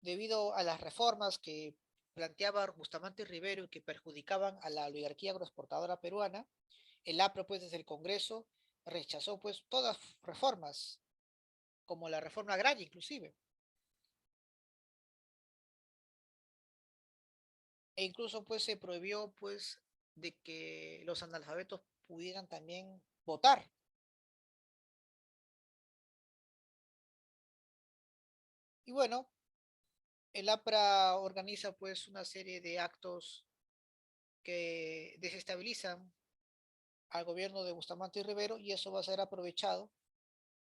debido a las reformas que planteaba Bustamante Rivero y que perjudicaban a la oligarquía agroexportadora peruana, el APRA, pues desde el Congreso, rechazó pues todas reformas, como la reforma agraria inclusive. E incluso pues se prohibió pues de que los analfabetos pudieran también votar. Y bueno, el APRA organiza pues una serie de actos que desestabilizan al gobierno de Bustamante y Rivero, y eso va a ser aprovechado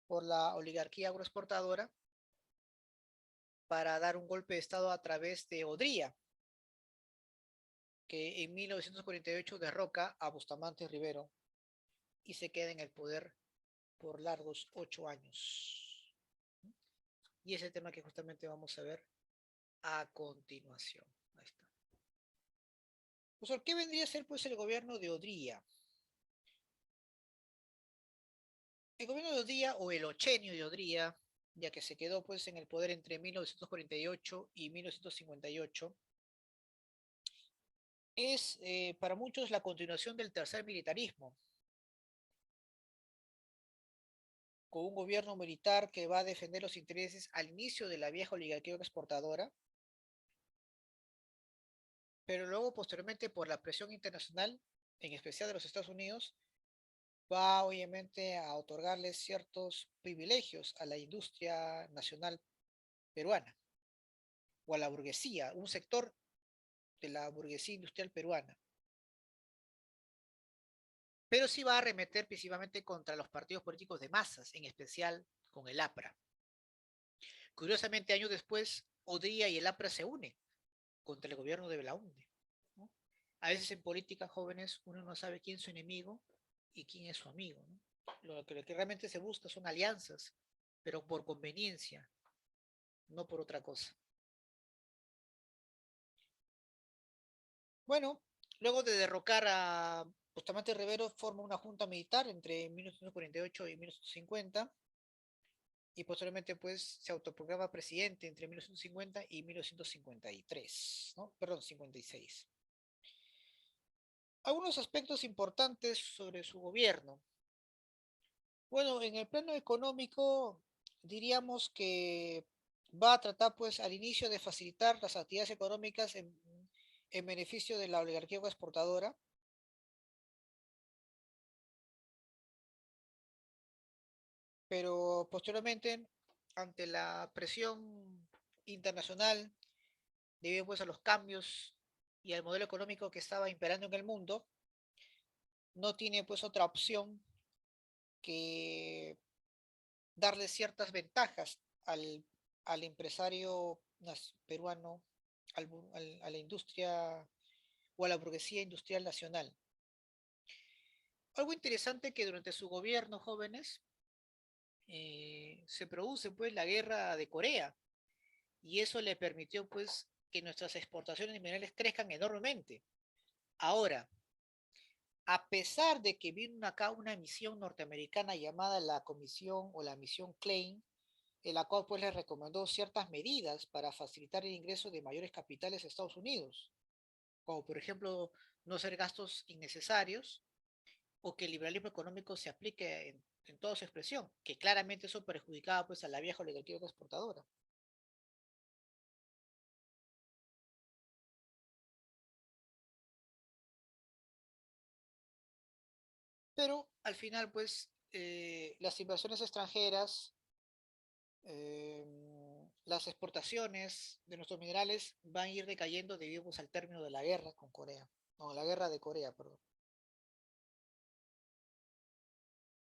por la oligarquía agroexportadora para dar un golpe de Estado a través de Odría, que en 1948 derroca a Bustamante y Rivero y se queda en el poder por largos 8 años. Y ese tema que justamente vamos a ver a continuación. Ahí está. Pues, ¿qué vendría a ser pues el gobierno de Odría? El gobierno de Odría, o el ochenio de Odría, ya que se quedó pues en el poder entre 1948 y 1958, es para muchos la continuación del tercer militarismo, con un gobierno militar que va a defender los intereses al inicio de la vieja oligarquía exportadora, pero luego posteriormente por la presión internacional, en especial de los Estados Unidos, va obviamente a otorgarles ciertos privilegios a la industria nacional peruana o a la burguesía, un sector de la burguesía industrial peruana. Pero sí va a arremeter principalmente contra los partidos políticos de masas, en especial con el APRA. Curiosamente, años después, Odría y el APRA se unen contra el gobierno de Belaúnde, ¿no? A veces en política, jóvenes, uno no sabe quién es su enemigo y quién es su amigo, ¿no? Lo que realmente se busca son alianzas, pero por conveniencia, no por otra cosa. Bueno, luego de derrocar a Bustamante Rivero, forma una junta militar entre 1948 y 1950, y posteriormente pues se autoproclama presidente entre 1950 y 1953, ¿no? Perdón, 56. Algunos aspectos importantes sobre su gobierno. Bueno, en el plano económico, diríamos que va a tratar, pues, al inicio de facilitar las actividades económicas en beneficio de la oligarquía exportadora, pero posteriormente, ante la presión internacional, debido pues a los cambios y al modelo económico que estaba imperando en el mundo, no tiene pues otra opción que darle ciertas ventajas al empresario peruano, a la industria o a la burguesía industrial nacional. Algo interesante que durante su gobierno, jóvenes, se produce pues la guerra de Corea, y eso le permitió pues que nuestras exportaciones de minerales crezcan enormemente. Ahora, a pesar de que vino acá una misión norteamericana llamada la Comisión o la Misión Klein, en la cual pues les recomendó ciertas medidas para facilitar el ingreso de mayores capitales a Estados Unidos, como por ejemplo no hacer gastos innecesarios o que el liberalismo económico se aplique en toda su expresión, que claramente eso perjudicaba pues a la vieja oligarquía exportadora. Pero al final pues las inversiones extranjeras, las exportaciones de nuestros minerales van a ir decayendo debido pues, al término de la guerra con Corea, no, la guerra de Corea, perdón.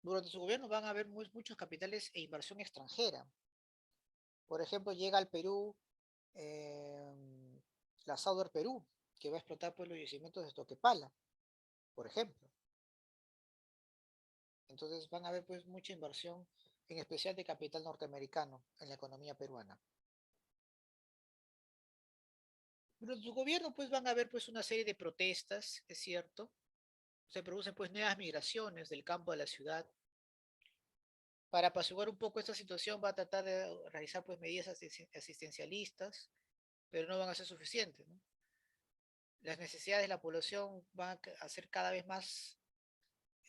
Durante su gobierno van a haber muchos capitales e inversión extranjera. Por ejemplo, llega al Perú eh, la Sauder Perú, que va a explotar pues, los yacimientos de Toquepala, por ejemplo. Entonces van a haber pues mucha inversión, en especial de capital norteamericano, en la economía peruana. Durante su gobierno pues van a haber pues una serie de protestas, es cierto. Se producen pues nuevas migraciones del campo a la ciudad. Para apaciguar un poco esta situación va a tratar de realizar pues medidas asistencialistas, pero no van a ser suficientes, ¿no? Las necesidades de la población van a ser cada vez más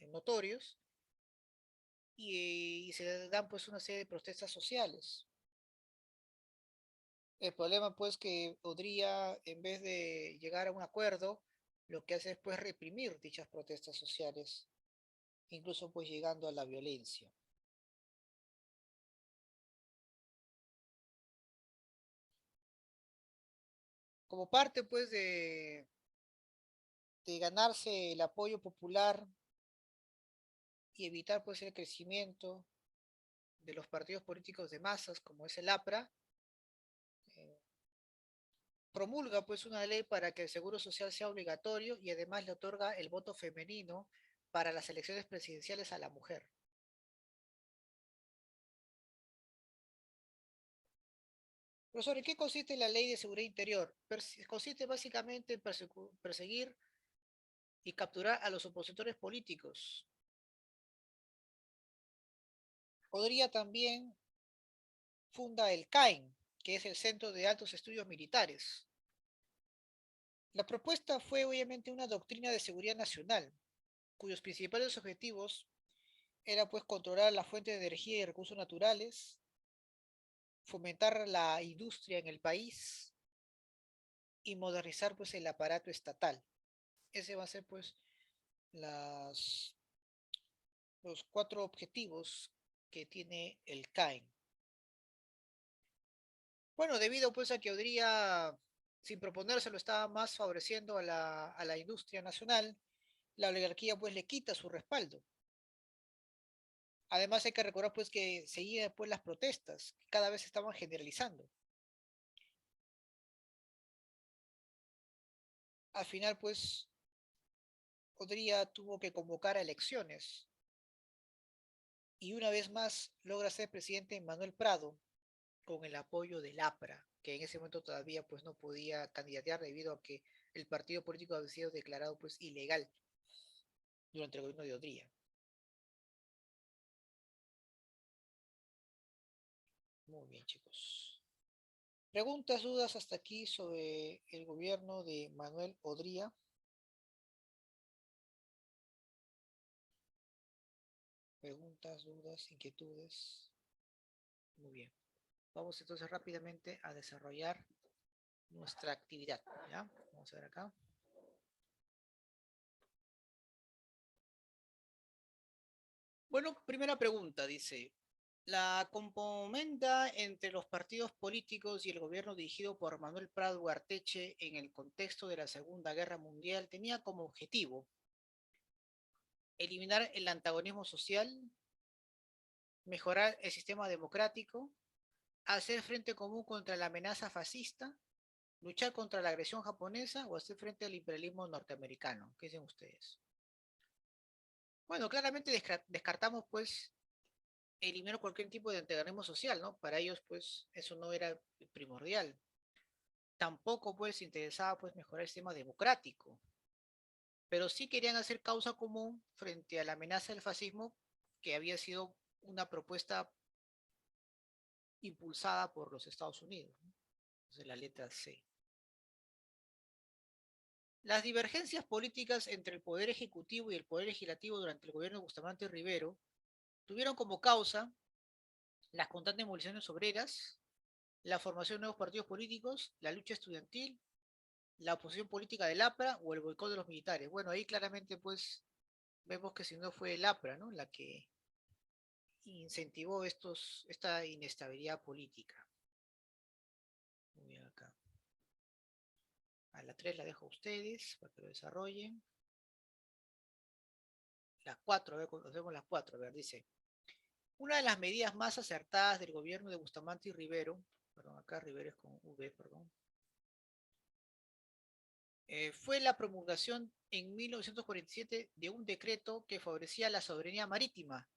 notorios, y se dan pues una serie de protestas sociales. El problema pues que podría, en vez de llegar a un acuerdo, lo que hace es pues reprimir dichas protestas sociales. incluso pues llegando a la violencia. Como parte pues de ganarse el apoyo popular y evitar pues el crecimiento de los partidos políticos de masas como es el APRA, eh, promulga pues una ley para que el seguro social sea obligatorio y además le otorga el voto femenino para las elecciones presidenciales a la mujer. Profesor, ¿en qué consiste la ley de seguridad interior? Consiste básicamente en perseguir y capturar a los opositores políticos. Podría también funda el CAIN, que es el Centro de Altos Estudios Militares. La propuesta fue obviamente una doctrina de seguridad nacional, cuyos principales objetivos era pues controlar la fuente de energía y recursos naturales, fomentar la industria en el país y modernizar pues el aparato estatal. Ese va a ser pues las, los cuatro objetivos que tiene el CAIN. Bueno, debido pues a que Odría, sin proponérselo, estaba más favoreciendo a la industria nacional, la oligarquía pues le quita su respaldo. Además hay que recordar pues que seguían pues las protestas, que cada vez se estaban generalizando. Al final pues Odría tuvo que convocar a elecciones y una vez más logra ser presidente Manuel Prado con el apoyo del APRA, que en ese momento todavía pues no podía candidatear debido a que el partido político había sido declarado pues ilegal durante el gobierno de Odría. Muy bien, chicos. Preguntas, dudas hasta aquí sobre el gobierno de Manuel Odría. Preguntas, dudas, inquietudes. Muy bien. Vamos entonces rápidamente a desarrollar nuestra actividad. ¿Ya? Vamos a ver acá. Bueno, primera pregunta, dice. La componenda entre los partidos políticos y el gobierno dirigido por Manuel Prado Ugarteche en el contexto de la Segunda Guerra Mundial tenía como objetivo eliminar el antagonismo social, mejorar el sistema democrático, hacer frente común contra la amenaza fascista, luchar contra la agresión japonesa o hacer frente al imperialismo norteamericano. ¿Qué dicen ustedes? Bueno, claramente descartamos pues eliminar cualquier tipo de antagonismo social, ¿no? Para ellos pues eso no era primordial. Tampoco pues interesaba pues mejorar el sistema democrático, pero sí querían hacer causa común frente a la amenaza del fascismo que había sido una propuesta impulsada por los Estados Unidos, ¿no? Entonces la letra C. Las divergencias políticas entre el Poder Ejecutivo y el Poder Legislativo durante el gobierno de Bustamante Rivero tuvieron como causa las constantes movilizaciones obreras, la formación de nuevos partidos políticos, la lucha estudiantil, la oposición política del APRA o el boicot de los militares. Bueno, ahí claramente pues vemos que si no fue el APRA, ¿no? La que incentivó esta inestabilidad política. Muy bien acá. A la 3 la dejo a ustedes para que lo desarrollen. Las 4, a ver, vemos las 4, a ver, dice. Una de las medidas más acertadas del gobierno de Bustamante y Rivero, perdón, acá Rivero es con V, perdón, fue la promulgación en 1947 de un decreto que favorecía la soberanía marítima.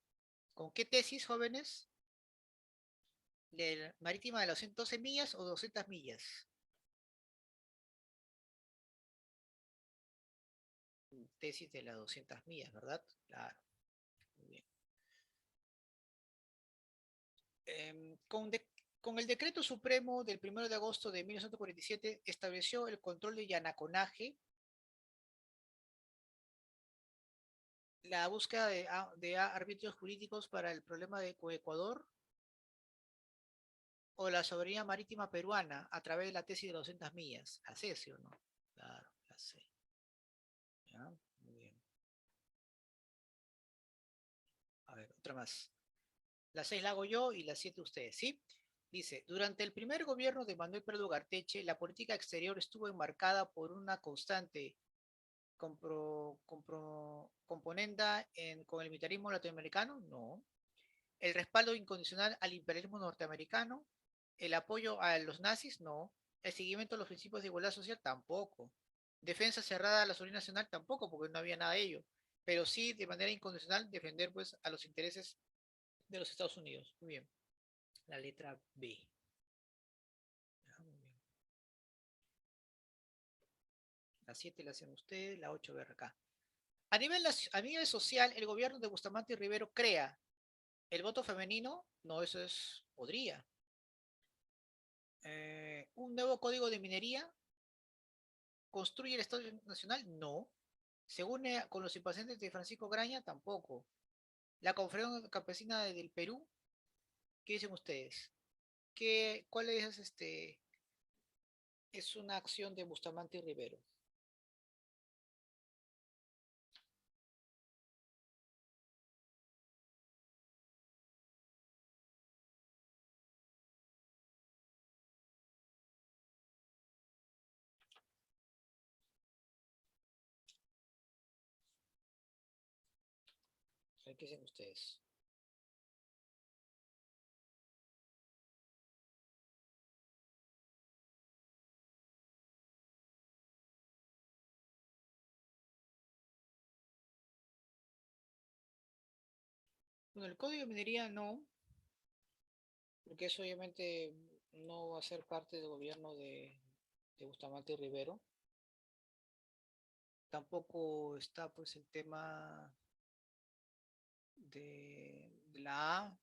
¿Con qué tesis, jóvenes? ¿De marítima de las 112 millas o 200 millas? Tesis de las 200 millas, ¿verdad? Claro, muy bien. Con el decreto supremo del 1 de agosto de 1947 estableció el control de Yanaconaje, la búsqueda de árbitros jurídicos para el problema de Ecuador o la soberanía marítima peruana a través de la tesis de 200 millas. ¿La C, sí o no? Claro, la C. ¿Ya? Muy bien. otra más. La 6 la hago yo y la 7 ustedes, ¿sí? Dice, durante el primer gobierno de Manuel Prado Ugarteche, la política exterior estuvo enmarcada por una constante componenda con el militarismo latinoamericano. No. El respaldo incondicional al imperialismo norteamericano, el apoyo a los nazis. No. El seguimiento a los principios de igualdad social. Tampoco. Defensa cerrada a la soberanía nacional. Tampoco, porque no había nada de ello. Pero sí, de manera incondicional, defender pues a los intereses de los Estados Unidos. Muy bien. La letra B. Muy bien. La 7 la hacen ustedes, la 8 ver acá. A nivel social, el gobierno de Bustamante y Rivero crea el voto femenino. No, eso es, podría. Un nuevo código de minería. ¿Construye el Estado Nacional? No. ¿Se une con los impacientes de Francisco Graña? Tampoco. La Confederación Campesina del Perú. ¿Qué dicen ustedes? ¿Cuál es Es una acción de Bustamante y Rivero? ¿Qué dicen ustedes? Bueno, el código de minería no, porque eso obviamente no va a ser parte del gobierno de Bustamante y Rivero. Tampoco está pues el tema de la A,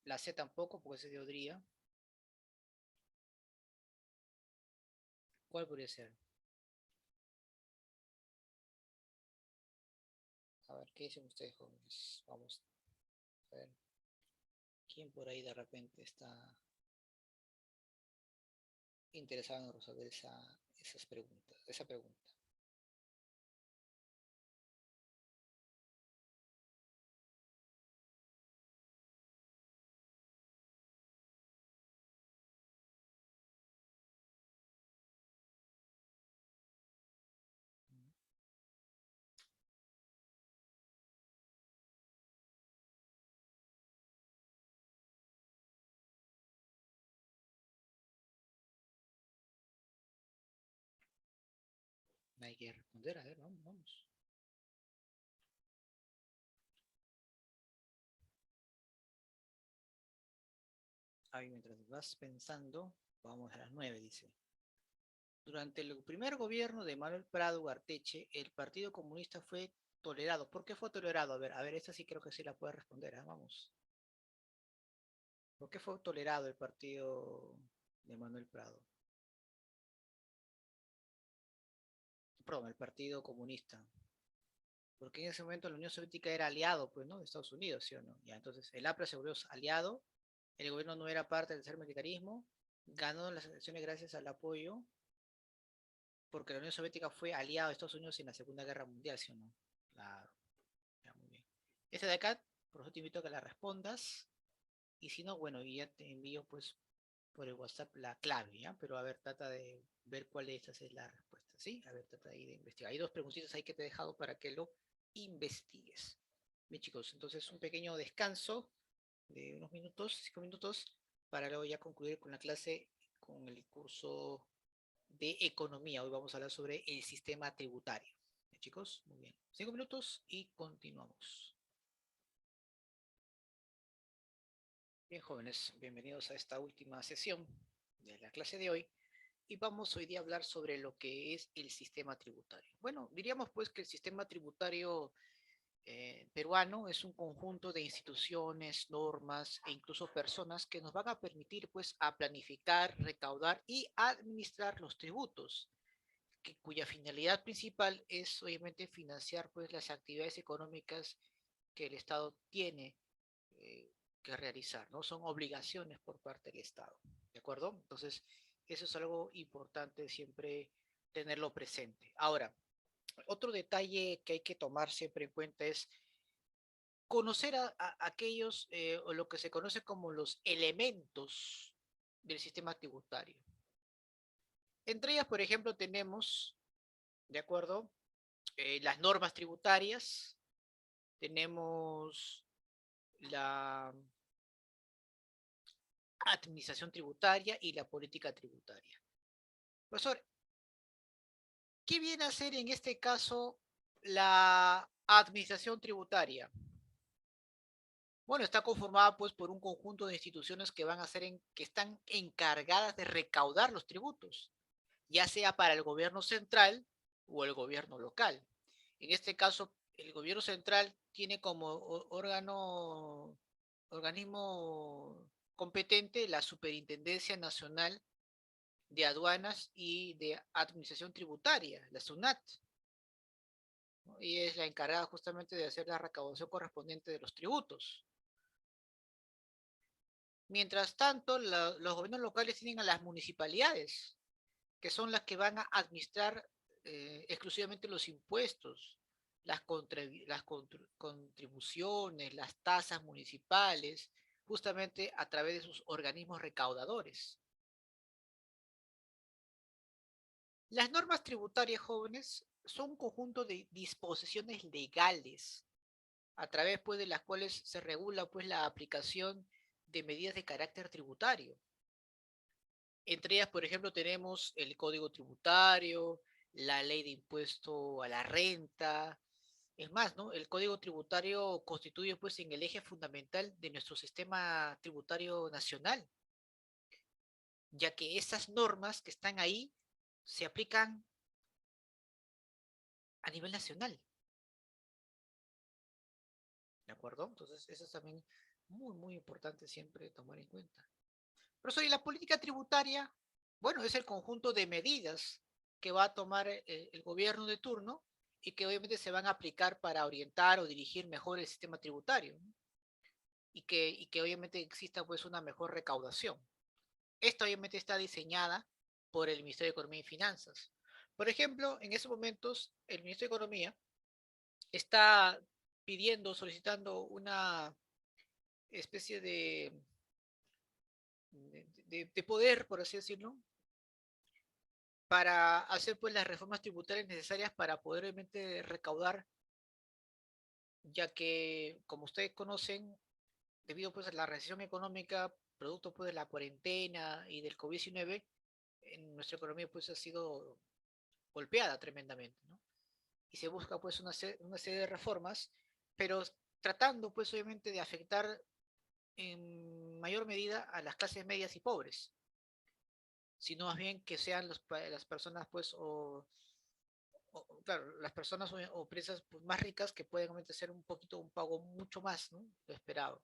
la C tampoco, porque ese es de Odría. ¿Cuál podría ser? A ver, ¿qué dicen ustedes, jóvenes? Vamos a ver. ¿Quién por ahí de repente está interesado en resolver esas preguntas, esa pregunta? Hay que responder, a ver, vamos, vamos. Ahí mientras vas pensando, vamos a las 9, dice. Durante el primer gobierno de Manuel Prado Ugarteche, el Partido Comunista fue tolerado. ¿Por qué fue tolerado? A ver, esta sí creo que sí la puede responder, ¿eh? Vamos. ¿Por qué fue tolerado el partido de Manuel Prado? Perdón, el Partido Comunista. Porque en ese momento la Unión Soviética era aliado, pues, ¿no? De Estados Unidos, ¿sí o no? Ya, entonces el APRA se volvió aliado, el gobierno no era parte del tercer militarismo, ganó las elecciones gracias al apoyo, porque la Unión Soviética fue aliado de Estados Unidos en la Segunda Guerra Mundial, ¿sí o no? Claro, ya, muy bien. Esta de acá, por eso te invito a que la respondas, y si no, bueno, y ya te envío, pues, por el WhatsApp la clave, ¿ya? Pero a ver, trata de ver cuál de estas es la respuesta, ¿sí? A ver, trata ahí de investigar. Hay dos preguntitas ahí que te he dejado para que lo investigues. Bien, chicos, entonces un pequeño descanso de unos minutos, 5 minutos, para luego ya concluir con la clase, con el curso de economía. Hoy vamos a hablar sobre el sistema tributario. Bien, chicos, muy bien. 5 minutos y continuamos. Bien, jóvenes, bienvenidos a esta última sesión de la clase de hoy. Y vamos hoy día a hablar sobre lo que es el sistema tributario. Bueno, diríamos pues que el sistema tributario peruano es un conjunto de instituciones, normas e incluso personas que nos van a permitir pues a planificar, recaudar y administrar los tributos, cuya finalidad principal es obviamente financiar pues las actividades económicas que el Estado tiene eh, que realizar, ¿no? Son obligaciones por parte del Estado, ¿de acuerdo? Entonces, eso es algo importante siempre tenerlo presente. Ahora, otro detalle que hay que tomar siempre en cuenta es conocer a aquellos, o lo que se conoce como los elementos del sistema tributario. Entre ellas, por ejemplo, tenemos, ¿de acuerdo? Las normas tributarias, tenemos la administración tributaria y la política tributaria. Profesor, ¿qué viene a hacer en este caso la administración tributaria? Bueno, está conformada pues por un conjunto de instituciones que van a ser que están encargadas de recaudar los tributos, ya sea para el gobierno central o el gobierno local. En este caso, el gobierno central tiene como organismo competente la Superintendencia Nacional de Aduanas y de Administración Tributaria, la SUNAT, ¿no? Y es la encargada justamente de hacer la recaudación correspondiente de los tributos. Mientras tanto, los gobiernos locales tienen a las municipalidades, que son las que van a administrar exclusivamente los impuestos, las contribuciones, las tasas municipales, justamente a través de sus organismos recaudadores. Las normas tributarias, jóvenes, son un conjunto de disposiciones legales a través pues, de las cuales se regula pues, la aplicación de medidas de carácter tributario. Entre ellas, por ejemplo, tenemos el Código Tributario, la Ley de Impuesto a la Renta. Es más, ¿no? El Código Tributario constituye pues en el eje fundamental de nuestro sistema tributario nacional, ya que esas normas que están ahí se aplican a nivel nacional. ¿De acuerdo? Entonces, eso es también muy, muy importante siempre tomar en cuenta. Pero soy la política tributaria, bueno, es el conjunto de medidas que va a tomar el gobierno de turno y que obviamente se van a aplicar para orientar o dirigir mejor el sistema tributario, ¿no? Y que obviamente exista pues una mejor recaudación. Esta obviamente está diseñada por el Ministerio de Economía y Finanzas. Por ejemplo, en estos momentos el Ministerio de Economía está pidiendo, solicitando una especie de poder, por así decirlo, para hacer pues las reformas tributarias necesarias para poder obviamente recaudar, ya que, como ustedes conocen, debido pues a la recesión económica, producto pues de la cuarentena y del COVID-19, en nuestra economía pues ha sido golpeada tremendamente, ¿no? Y se busca pues una serie de reformas, pero tratando pues obviamente de afectar en mayor medida a las clases medias y pobres, sino más bien que sean las personas pues claro, las personas o empresas pues, más ricas que pueden obviamente hacer un poquito, un pago mucho más, ¿no? Lo esperado.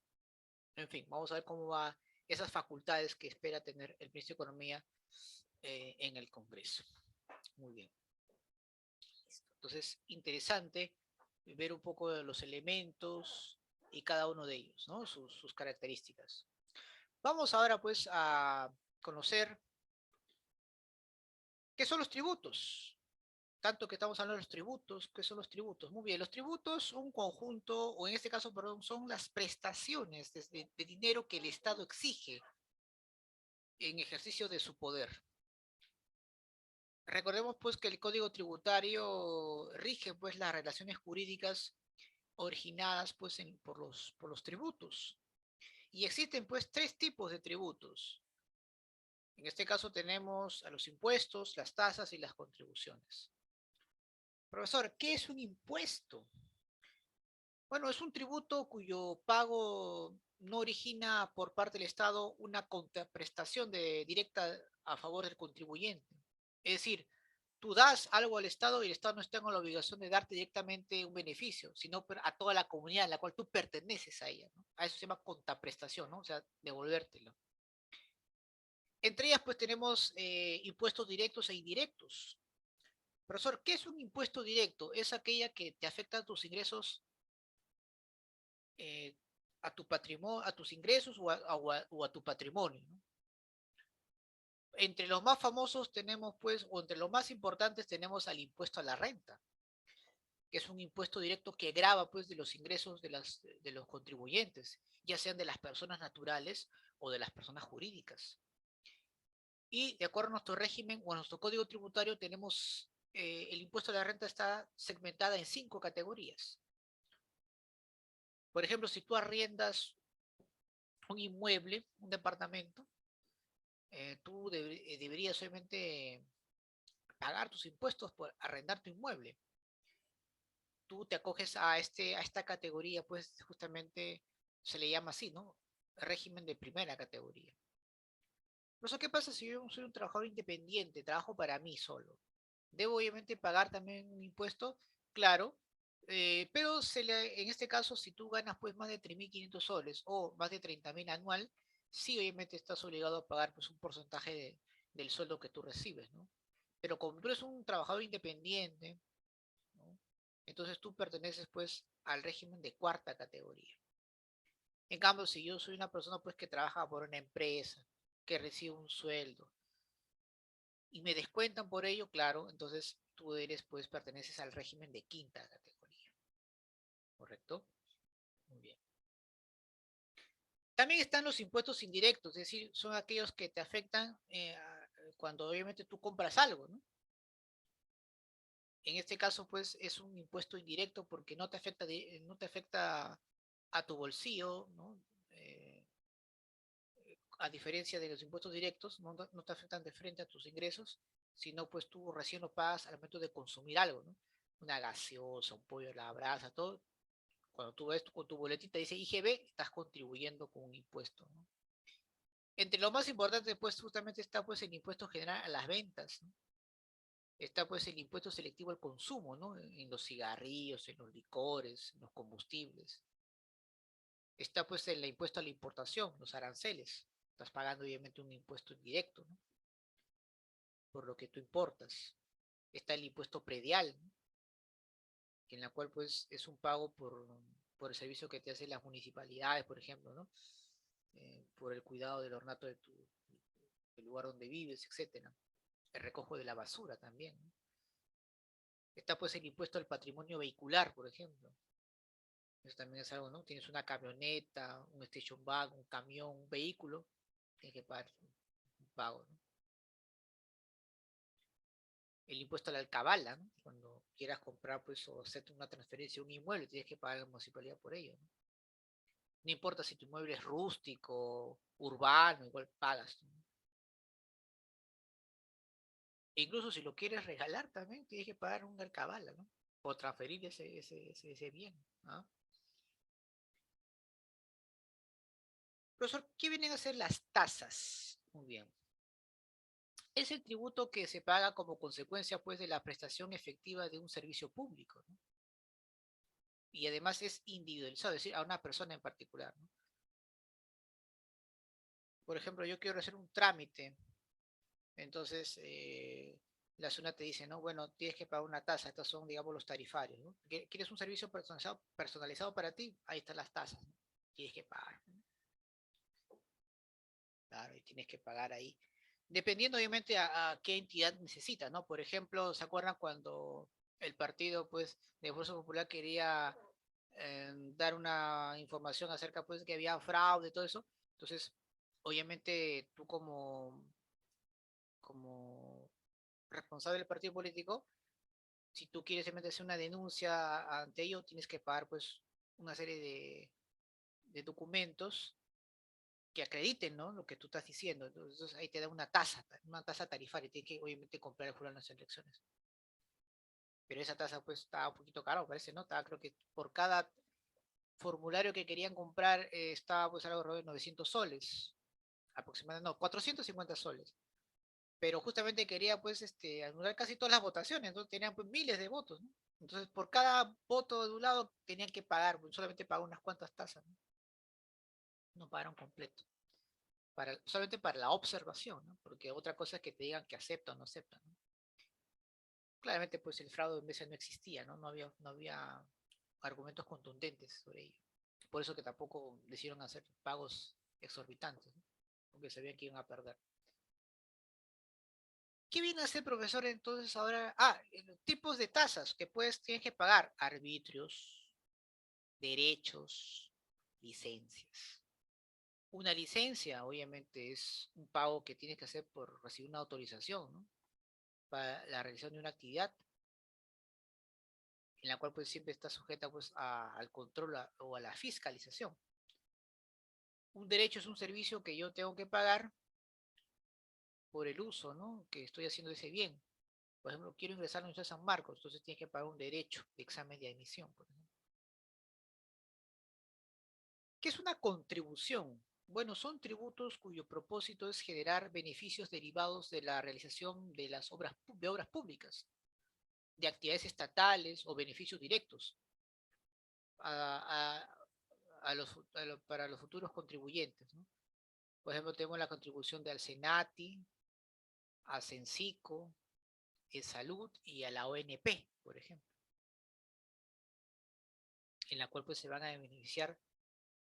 En fin, vamos a ver cómo va esas facultades que espera tener el Ministro de Economía en el Congreso. Muy bien. Entonces, interesante ver un poco de los elementos y cada uno de ellos, ¿no? Sus características. Vamos ahora pues a conocer qué son los tributos. Tanto que estamos hablando de los tributos, ¿qué son los tributos? Muy bien, los tributos son un conjunto, o en este caso, perdón, son las prestaciones de dinero que el Estado exige en ejercicio de su poder. Recordemos pues que el Código Tributario rige pues las relaciones jurídicas originadas pues por los tributos. Y existen pues tres tipos de tributos. En este caso tenemos a los impuestos, las tasas y las contribuciones. Profesor, ¿qué es un impuesto? Bueno, es un tributo cuyo pago no origina por parte del Estado una contraprestación directa a favor del contribuyente. Es decir, tú das algo al Estado y el Estado no está con la obligación de darte directamente un beneficio, sino a toda la comunidad a la cual tú perteneces a ella, ¿no? A eso se llama contraprestación, ¿no? O sea, devolvértelo. Entre ellas, pues tenemos impuestos directos e indirectos. Profesor, ¿qué es un impuesto directo? Es aquella que te afecta a tus ingresos, eh, a tu patrimonio, a tus ingresos o a tu patrimonio, ¿no? Entre los más famosos tenemos, pues, o entre los más importantes tenemos al impuesto a la renta. que es un impuesto directo que grava pues de los ingresos de los contribuyentes, ya sean de las personas naturales o de las personas jurídicas. Y de acuerdo a nuestro régimen o a nuestro código tributario tenemos el impuesto a la renta está segmentada en 5 categorías. Por ejemplo, si tú arriendas un inmueble, un departamento, tú deberías obviamente pagar tus impuestos por arrendar tu inmueble. Tú te acoges a esta categoría, pues justamente se le llama así, ¿no? Régimen de primera categoría. Por eso, ¿qué pasa si yo soy un trabajador independiente, trabajo para mí solo? Debo obviamente pagar también un impuesto, claro, pero en este caso, si tú ganas pues más de 3.500 soles o más de 30.000 anual, sí obviamente estás obligado a pagar pues un porcentaje del sueldo que tú recibes, ¿no? Pero como tú eres un trabajador independiente, ¿no? Entonces tú perteneces pues al régimen de cuarta categoría. En cambio, si yo soy una persona pues que trabaja por una empresa, que recibe un sueldo y me descuentan por ello, claro, entonces tú eres pues perteneces al régimen de quinta categoría, ¿correcto? Muy bien. También están los impuestos indirectos, es decir, son aquellos que te afectan cuando obviamente tú compras algo, ¿no? En este caso, pues, es un impuesto indirecto porque no te afecta a tu bolsillo, ¿no? A diferencia de los impuestos directos, no te afectan de frente a tus ingresos, sino pues tú recién lo pagas al momento de consumir algo, ¿no? Una gaseosa, un pollo a la brasa, todo. Cuando tú ves con tu boletita dice IGB, estás contribuyendo con un impuesto, ¿no? Entre lo más importante, pues, justamente está pues el impuesto general a las ventas, ¿no? Está pues el impuesto selectivo al consumo, ¿no? En los cigarrillos, en los licores, en los combustibles. Está pues el impuesto a la importación, los aranceles. Estás pagando obviamente un impuesto indirecto, ¿no? Por lo que tú importas. Está el impuesto predial, ¿no? En la cual pues es un pago por el servicio que te hacen las municipalidades, por ejemplo, ¿no? Por el cuidado del ornato del lugar donde vives, etcétera. El recojo de la basura también, ¿no? Está pues el impuesto al patrimonio vehicular, por ejemplo. Eso también es algo, ¿no? Tienes una camioneta, un station bag, un camión, un vehículo, tienes que pagar un pago, ¿no? El impuesto a la alcabala, ¿no? Cuando quieras comprar, pues, o hacerte una transferencia a un inmueble, tienes que pagar a la municipalidad por ello, ¿no? No importa si tu inmueble es rústico, urbano, igual pagas, ¿no? E incluso si lo quieres regalar también, tienes que pagar un alcabala, ¿no? O transferir ese bien, ¿no? Profesor, ¿qué vienen a ser las tasas? Muy bien. Es el tributo que se paga como consecuencia, pues, de la prestación efectiva de un servicio público, ¿no? Y además es individualizado, es decir, a una persona en particular, ¿no? Por ejemplo, yo quiero hacer un trámite, entonces la SUNAT te dice, no, bueno, tienes que pagar una tasa, estos son, digamos, los tarifarios, ¿no? ¿Quieres un servicio personalizado para ti? Ahí están las tasas, ¿no? Tienes que pagar, ¿no? Claro, y tienes que pagar ahí. Dependiendo, obviamente, a qué entidad necesita, ¿no? Por ejemplo, ¿se acuerdan cuando el partido, pues, de Fuerza Popular quería dar una información acerca, pues, que había fraude y todo eso? Entonces, obviamente, tú como responsable del partido político, si tú quieres simplemente hacer una denuncia ante ello, tienes que pagar, pues, una serie de documentos que acrediten, ¿no? Lo que tú estás diciendo. Entonces ahí te da una tasa tarifaria, tienes que obviamente comprar el jurado en las elecciones. Pero esa tasa pues estaba un poquito cara, parece, ¿no? Estaba creo que por cada formulario que querían comprar estaba pues algo de 900 soles, aproximadamente, no, 450 soles. Pero justamente quería pues anular casi todas las votaciones, entonces tenían pues miles de votos, ¿no? Entonces por cada voto de un lado tenían que pagar, pues, solamente pagaron unas cuantas tasas, ¿no? No pagaron completo. Solamente para la observación, ¿no? Porque otra cosa es que te digan que aceptan o no aceptan, ¿no? Claramente, pues el fraude en vez no existía, ¿no? No había argumentos contundentes sobre ello. Por eso que tampoco decidieron hacer pagos exorbitantes, ¿no? Porque sabían que iban a perder. ¿Qué viene a hacer profesor entonces ahora? Ah, el tipo tipos de tasas que tienes que pagar: arbitrios, derechos, licencias. Una licencia, obviamente, es un pago que tienes que hacer por recibir una autorización, ¿no? Para la realización de una actividad en la cual pues siempre está sujeta pues al control o a la fiscalización. Un derecho es un servicio que yo tengo que pagar por el uso, ¿no?, que estoy haciendo de ese bien. Por ejemplo, quiero ingresar a la Universidad de San Marcos, entonces tienes que pagar un derecho de examen de admisión, por ejemplo. ¿Qué es una contribución? Bueno, son tributos cuyo propósito es generar beneficios derivados de la realización de las obras públicas, de actividades estatales o beneficios directos a, para los futuros contribuyentes, ¿no? Por ejemplo, tenemos la contribución de al Senati, a Cencico, Salud y a la ONP, por ejemplo, en la cual pues se van a beneficiar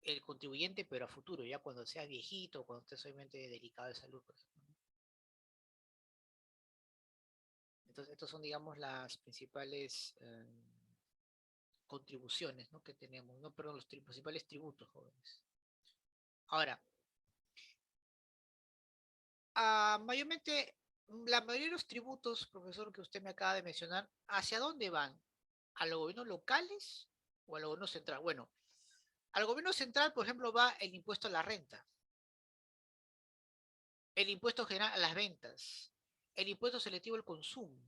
el contribuyente, pero a futuro, ya cuando sea viejito, cuando esté obviamente delicado de salud, por ejemplo, ¿no? Entonces, estos son, digamos, las principales contribuciones, ¿no?, que tenemos, no, perdón, los principales tributos, jóvenes. Ahora, mayormente, la mayoría de los tributos, profesor, que usted me acaba de mencionar, ¿hacia dónde van? ¿A los gobiernos locales o al gobierno central? Bueno, al gobierno central, por ejemplo, va el impuesto a la renta, el impuesto general a las ventas, el impuesto selectivo al consumo,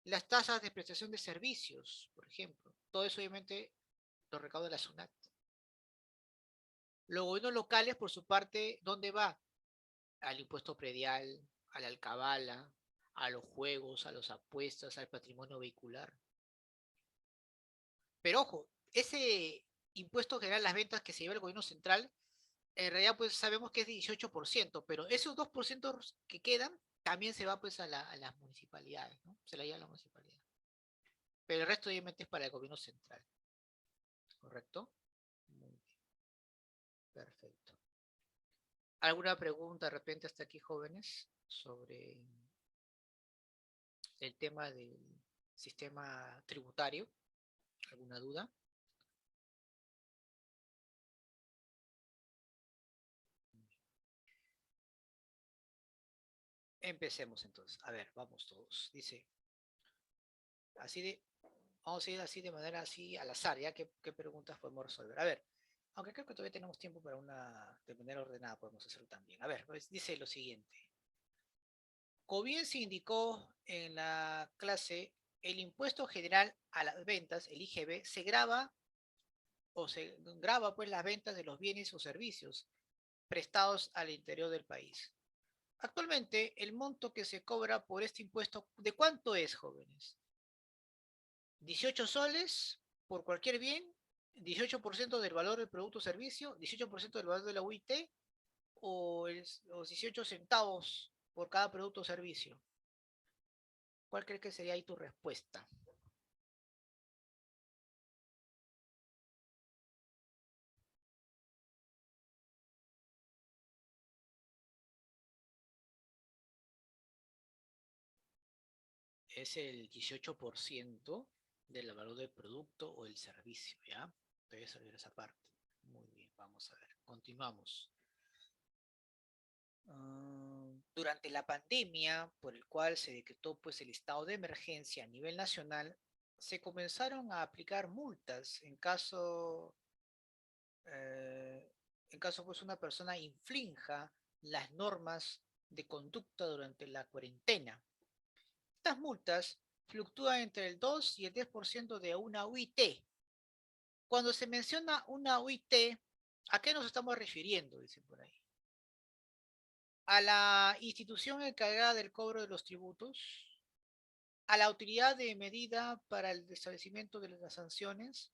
las tasas de prestación de servicios, por ejemplo. Todo eso, obviamente, lo recauda la SUNAT. Los gobiernos locales, por su parte, ¿dónde va? Al impuesto predial, a la alcabala, a los juegos, a las apuestas, al patrimonio vehicular. Pero ojo, ese impuesto general a las ventas que se lleva el gobierno central, en realidad pues sabemos que es 18%, pero esos 2% que quedan también se va pues a las municipalidades, ¿no? Se la lleva a la municipalidad. Pero el resto obviamente es para el gobierno central. ¿Correcto? Muy bien. Perfecto. ¿Alguna pregunta de repente hasta aquí, jóvenes, sobre el tema del sistema tributario? ¿Alguna duda? Empecemos entonces. A ver, vamos todos. Dice, así de, vamos a ir así de manera así al azar, ya qué preguntas podemos resolver. A ver, aunque creo que todavía tenemos tiempo para una, de manera ordenada podemos hacerlo también. A ver, pues dice lo siguiente. Como bien se indicó en la clase, el impuesto general a las ventas, el IGB, se grava pues las ventas de los bienes o servicios prestados al interior del país. Actualmente, el monto que se cobra por este impuesto, ¿de cuánto es, jóvenes? 18 soles por cualquier bien, 18% del valor del producto o servicio, 18% del valor de la UIT o los 18 centavos por cada producto o servicio. ¿Cuál crees que sería ahí tu respuesta? Es el 18% del valor del producto o el servicio, ¿ya? Te voy a salir esa parte. Muy bien, vamos a ver. Continuamos. Durante la pandemia, por el cual se decretó pues el estado de emergencia a nivel nacional, se comenzaron a aplicar multas eh, en caso pues una persona infrinja las normas de conducta durante la cuarentena. Estas multas fluctúan entre el 2 y el 10% de una UIT. Cuando se menciona una UIT, ¿a qué nos estamos refiriendo? Dicen por ahí. A la institución encargada del cobro de los tributos, a la autoridad de medida para el establecimiento de las sanciones,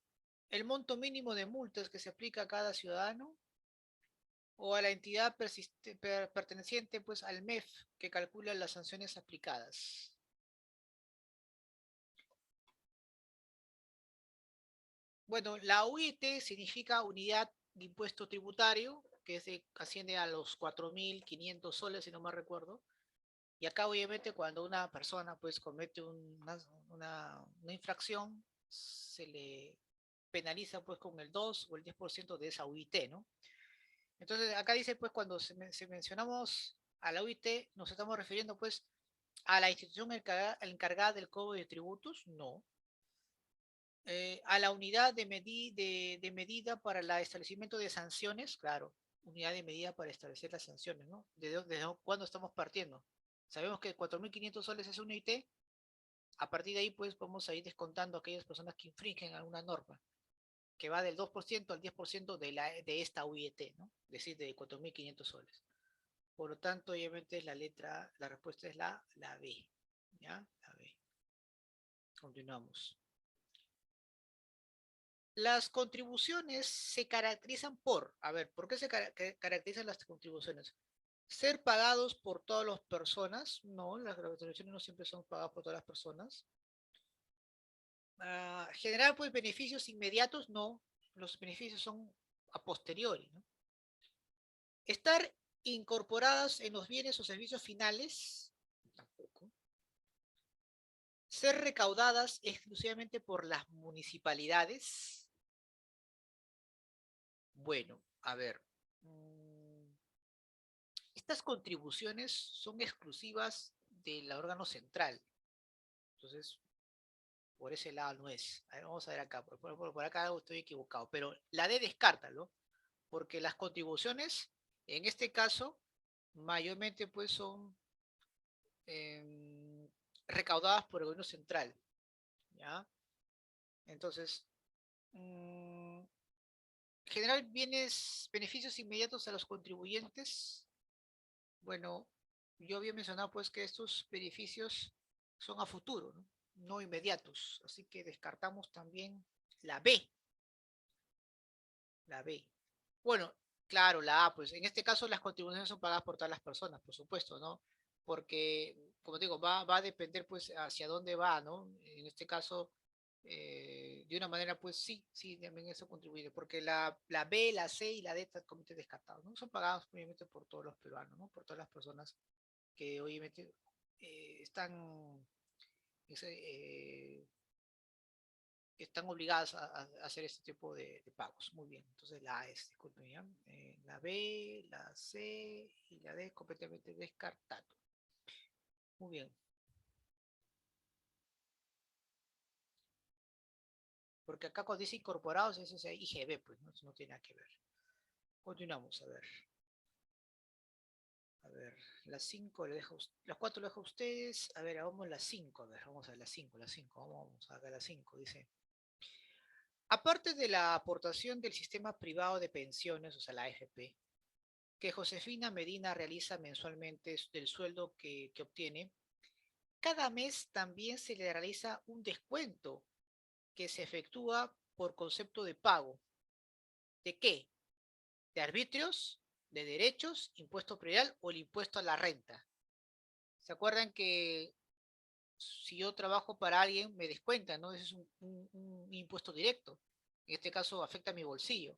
el monto mínimo de multas que se aplica a cada ciudadano, o a la entidad perteneciente pues, al MEF que calcula las sanciones aplicadas. Bueno, la UIT significa Unidad de Impuesto Tributario, que asciende a los 4.500 soles, si no me recuerdo, Y acá obviamente cuando una persona pues comete una infracción, se le penaliza pues con el 2 o el 10% de esa UIT, ¿no? Entonces acá dice pues cuando se mencionamos a la UIT, nos estamos refiriendo pues a la institución encargada del cobro de tributos, no. A la unidad de medida para el establecimiento de sanciones, claro, unidad de medida para establecer las sanciones, ¿no? ¿Desde cuándo estamos partiendo? Sabemos que 4.500 soles es una IT, a partir de ahí pues vamos a ir descontando a aquellas personas que infringen alguna norma, que va del 2% al 10% de esta UIT, ¿no? Es decir, de 4.500 soles. Por lo tanto, obviamente la respuesta es la B, ¿ya? La B. Continuamos. Las contribuciones se caracterizan por, a ver, ¿por qué se caracterizan las contribuciones? Ser pagados por todas las personas, no, las contribuciones no siempre son pagadas por todas las personas. Generar pues beneficios inmediatos, no, los beneficios son a posteriori, ¿no? Estar incorporadas en los bienes o servicios finales, tampoco. Ser recaudadas exclusivamente por las municipalidades. Bueno, a ver. Estas contribuciones son exclusivas del órgano central. Entonces, por ese lado no es. A ver, vamos a ver acá. Por acá estoy equivocado. Pero la D descártalo. Porque las contribuciones, en este caso, mayormente pues son eh, recaudadas por el gobierno central. ¿Ya? Entonces, generar beneficios inmediatos a los contribuyentes. Bueno, yo había mencionado pues que estos beneficios son a futuro, ¿no? No inmediatos. Así que descartamos también la B. La B. Bueno, claro, la A, pues en este caso las contribuciones son pagadas por todas las personas, por supuesto, ¿no? Porque, como digo, va a depender pues hacia dónde va, ¿no? En este caso, de una manera, pues sí, sí, también eso contribuye, porque la B, la C y la D están completamente descartados, ¿no? Son pagados obviamente por todos los peruanos, ¿no? Por todas las personas que obviamente están, eh, están obligadas a hacer este tipo de pagos. Muy bien, entonces la A es, disculpen, ¿ya? La B, la C y la D completamente descartado. Muy bien. Porque acá cuando dice incorporados, eso es IGB, pues no, no tiene nada que ver. Continuamos, a ver. A ver, las 5 le dejo, las 4 le dejo a ustedes. A ver, vamos a las 5. A ver, vamos a ver las 5, las 5. Vamos a ver las 5. Dice, aparte de la aportación del sistema privado de pensiones, o sea, la AFP, que Josefina Medina realiza mensualmente del sueldo que obtiene, cada mes también se le realiza un descuento que se efectúa por concepto de pago. ¿De qué? ¿De arbitrios, de derechos, impuesto predial o el impuesto a la renta? ¿Se acuerdan que si yo trabajo para alguien me descuentan, ¿no? Ese es un impuesto directo. En este caso afecta a mi bolsillo.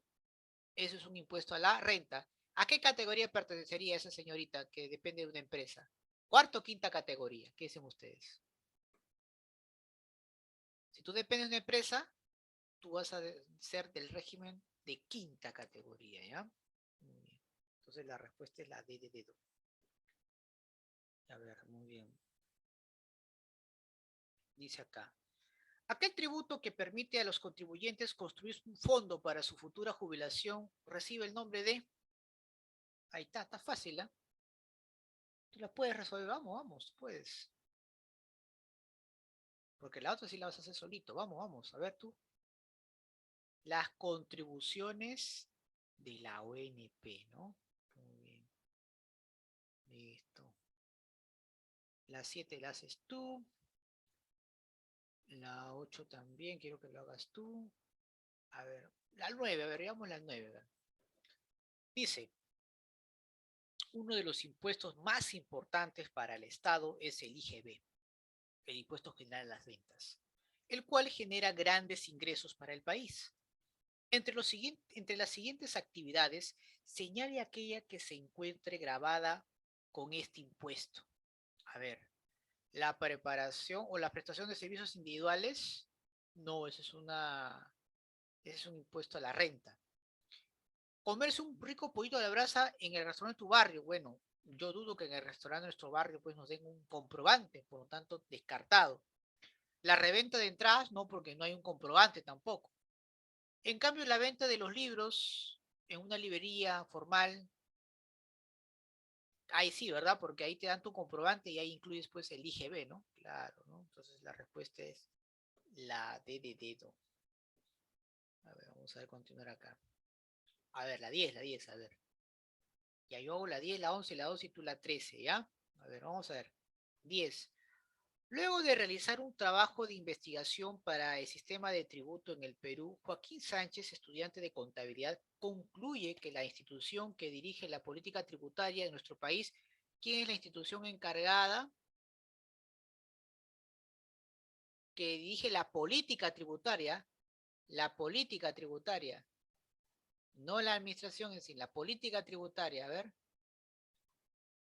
Eso es un impuesto a la renta. ¿A qué categoría pertenecería esa señorita que depende de una empresa? ¿Cuarta o quinta categoría? ¿Qué dicen ustedes? Si tú dependes de una empresa, tú vas a ser del régimen de quinta categoría, ¿ya? Muy bien. Entonces la respuesta es la D de dedo. A ver, muy bien. Dice acá. Aquel tributo que permite a los contribuyentes construir un fondo para su futura jubilación recibe el nombre de... Ahí está fácil, ¿eh? Tú la puedes resolver, vamos, puedes. Porque la otra sí la vas a hacer solito, vamos, a ver tú. Las contribuciones de la ONP, ¿no? Muy bien, listo. La 7 la haces tú. La 8 también, quiero que lo hagas tú. A ver, la 9, a ver, veamos la 9. Dice, uno de los impuestos más importantes para el Estado es el IGB, el Impuesto General a las Rentas, el cual genera grandes ingresos para el país. Entre las siguientes actividades, señale aquella que se encuentre grabada con este impuesto. A ver, la preparación o la prestación de servicios individuales, no, ese es un impuesto a la renta. Comerse un rico pollito a la brasa en el restaurante de tu barrio, bueno, yo dudo que en el restaurante de nuestro barrio pues nos den un comprobante, por lo tanto, descartado. La reventa de entradas, no, porque no hay un comprobante tampoco. En cambio, la venta de los libros en una librería formal, ahí sí, ¿verdad? Porque ahí te dan tu comprobante y ahí incluyes pues el IGB, ¿no? Claro, ¿no? Entonces la respuesta es la D de dedo. A ver, vamos a ver, continuar acá. A ver, la 10, a ver. Ya yo hago la 10, la 11, la 12 y tú la 13, ¿ya? A ver, vamos a ver. 10. Luego de realizar un trabajo de investigación para el sistema de tributo en el Perú, Joaquín Sánchez, estudiante de contabilidad, concluye que la institución que dirige la política tributaria en nuestro país, ¿quién es la institución encargada que dirige la política tributaria, no la administración en sí, la política tributaria? A ver,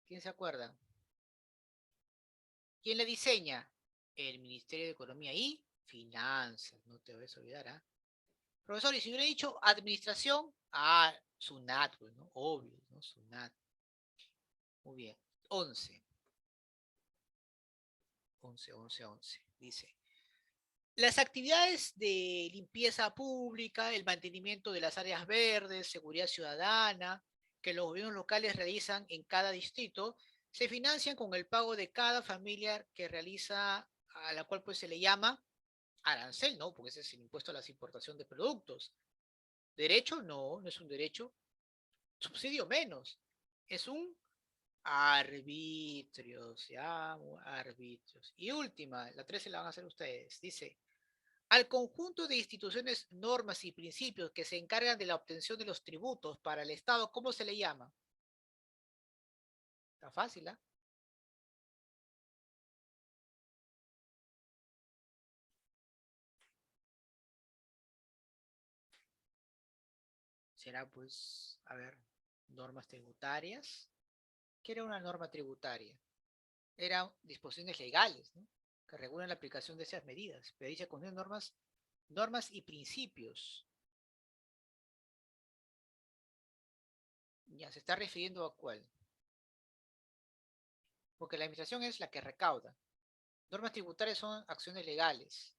¿quién se acuerda? ¿Quién la diseña? El Ministerio de Economía y Finanzas, no te vas a olvidar, ¿ah? Profesor, y si hubiera dicho administración, SUNAT, pues, ¿no? Obvio, ¿no? SUNAT. Muy bien. 11. 11, 11, 11. Dice, las actividades de limpieza pública, el mantenimiento de las áreas verdes, seguridad ciudadana, que los gobiernos locales realizan en cada distrito, se financian con el pago de cada familia que realiza, a la cual pues se le llama arancel, ¿no? Porque ese es el impuesto a la importación de productos. ¿Derecho? No, no es un derecho. Subsidio menos. Es un arbitrios, ya, arbitrios. Y última, la 13 la van a hacer ustedes. Dice, al conjunto de instituciones, normas y principios que se encargan de la obtención de los tributos para el Estado, ¿cómo se le llama? Está fácil, ¿ah? Será pues, a ver, normas tributarias. ¿Qué era una norma tributaria? Eran disposiciones legales, ¿no? Que regulan la aplicación de esas medidas. Pero dice con normas y principios. Ya se está refiriendo a cuál. Porque la administración es la que recauda. Normas tributarias son acciones legales.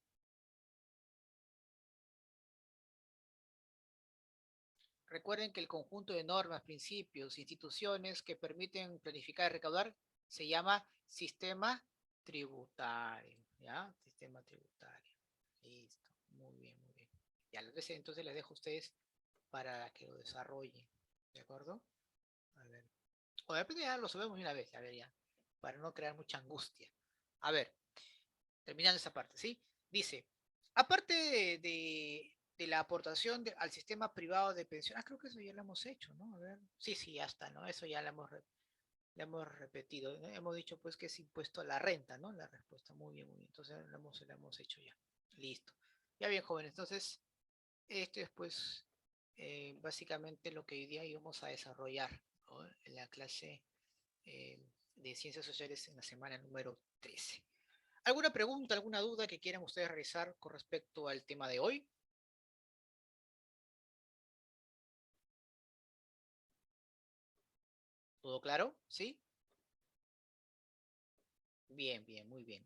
Recuerden que el conjunto de normas, principios, instituciones que permiten planificar y recaudar se llama sistema tributario. ¿Ya? Sistema tributario. Listo. Muy bien, muy bien. Ya, entonces les dejo a ustedes para que lo desarrollen. ¿De acuerdo? A ver. O de repente ya lo subimos una vez, a ver ya. Para no crear mucha angustia. A ver, terminando esa parte, ¿sí? Dice, aparte de la aportación al sistema privado de pensión, creo que eso ya lo hemos hecho, ¿no? A ver, sí, sí, ya está, ¿no? Eso ya lo hemos repetido, ¿no? Hemos dicho pues que es impuesto a la renta, ¿no? La respuesta, muy bien, muy bien. Entonces lo hemos hecho ya. Listo. Ya bien, jóvenes, entonces, esto es pues básicamente lo que hoy día íbamos a desarrollar, ¿no? En la clase eh, de Ciencias Sociales en la semana número 13. ¿Alguna pregunta, alguna duda que quieran ustedes realizar con respecto al tema de hoy? ¿Todo claro? ¿Sí? Bien, bien, muy bien.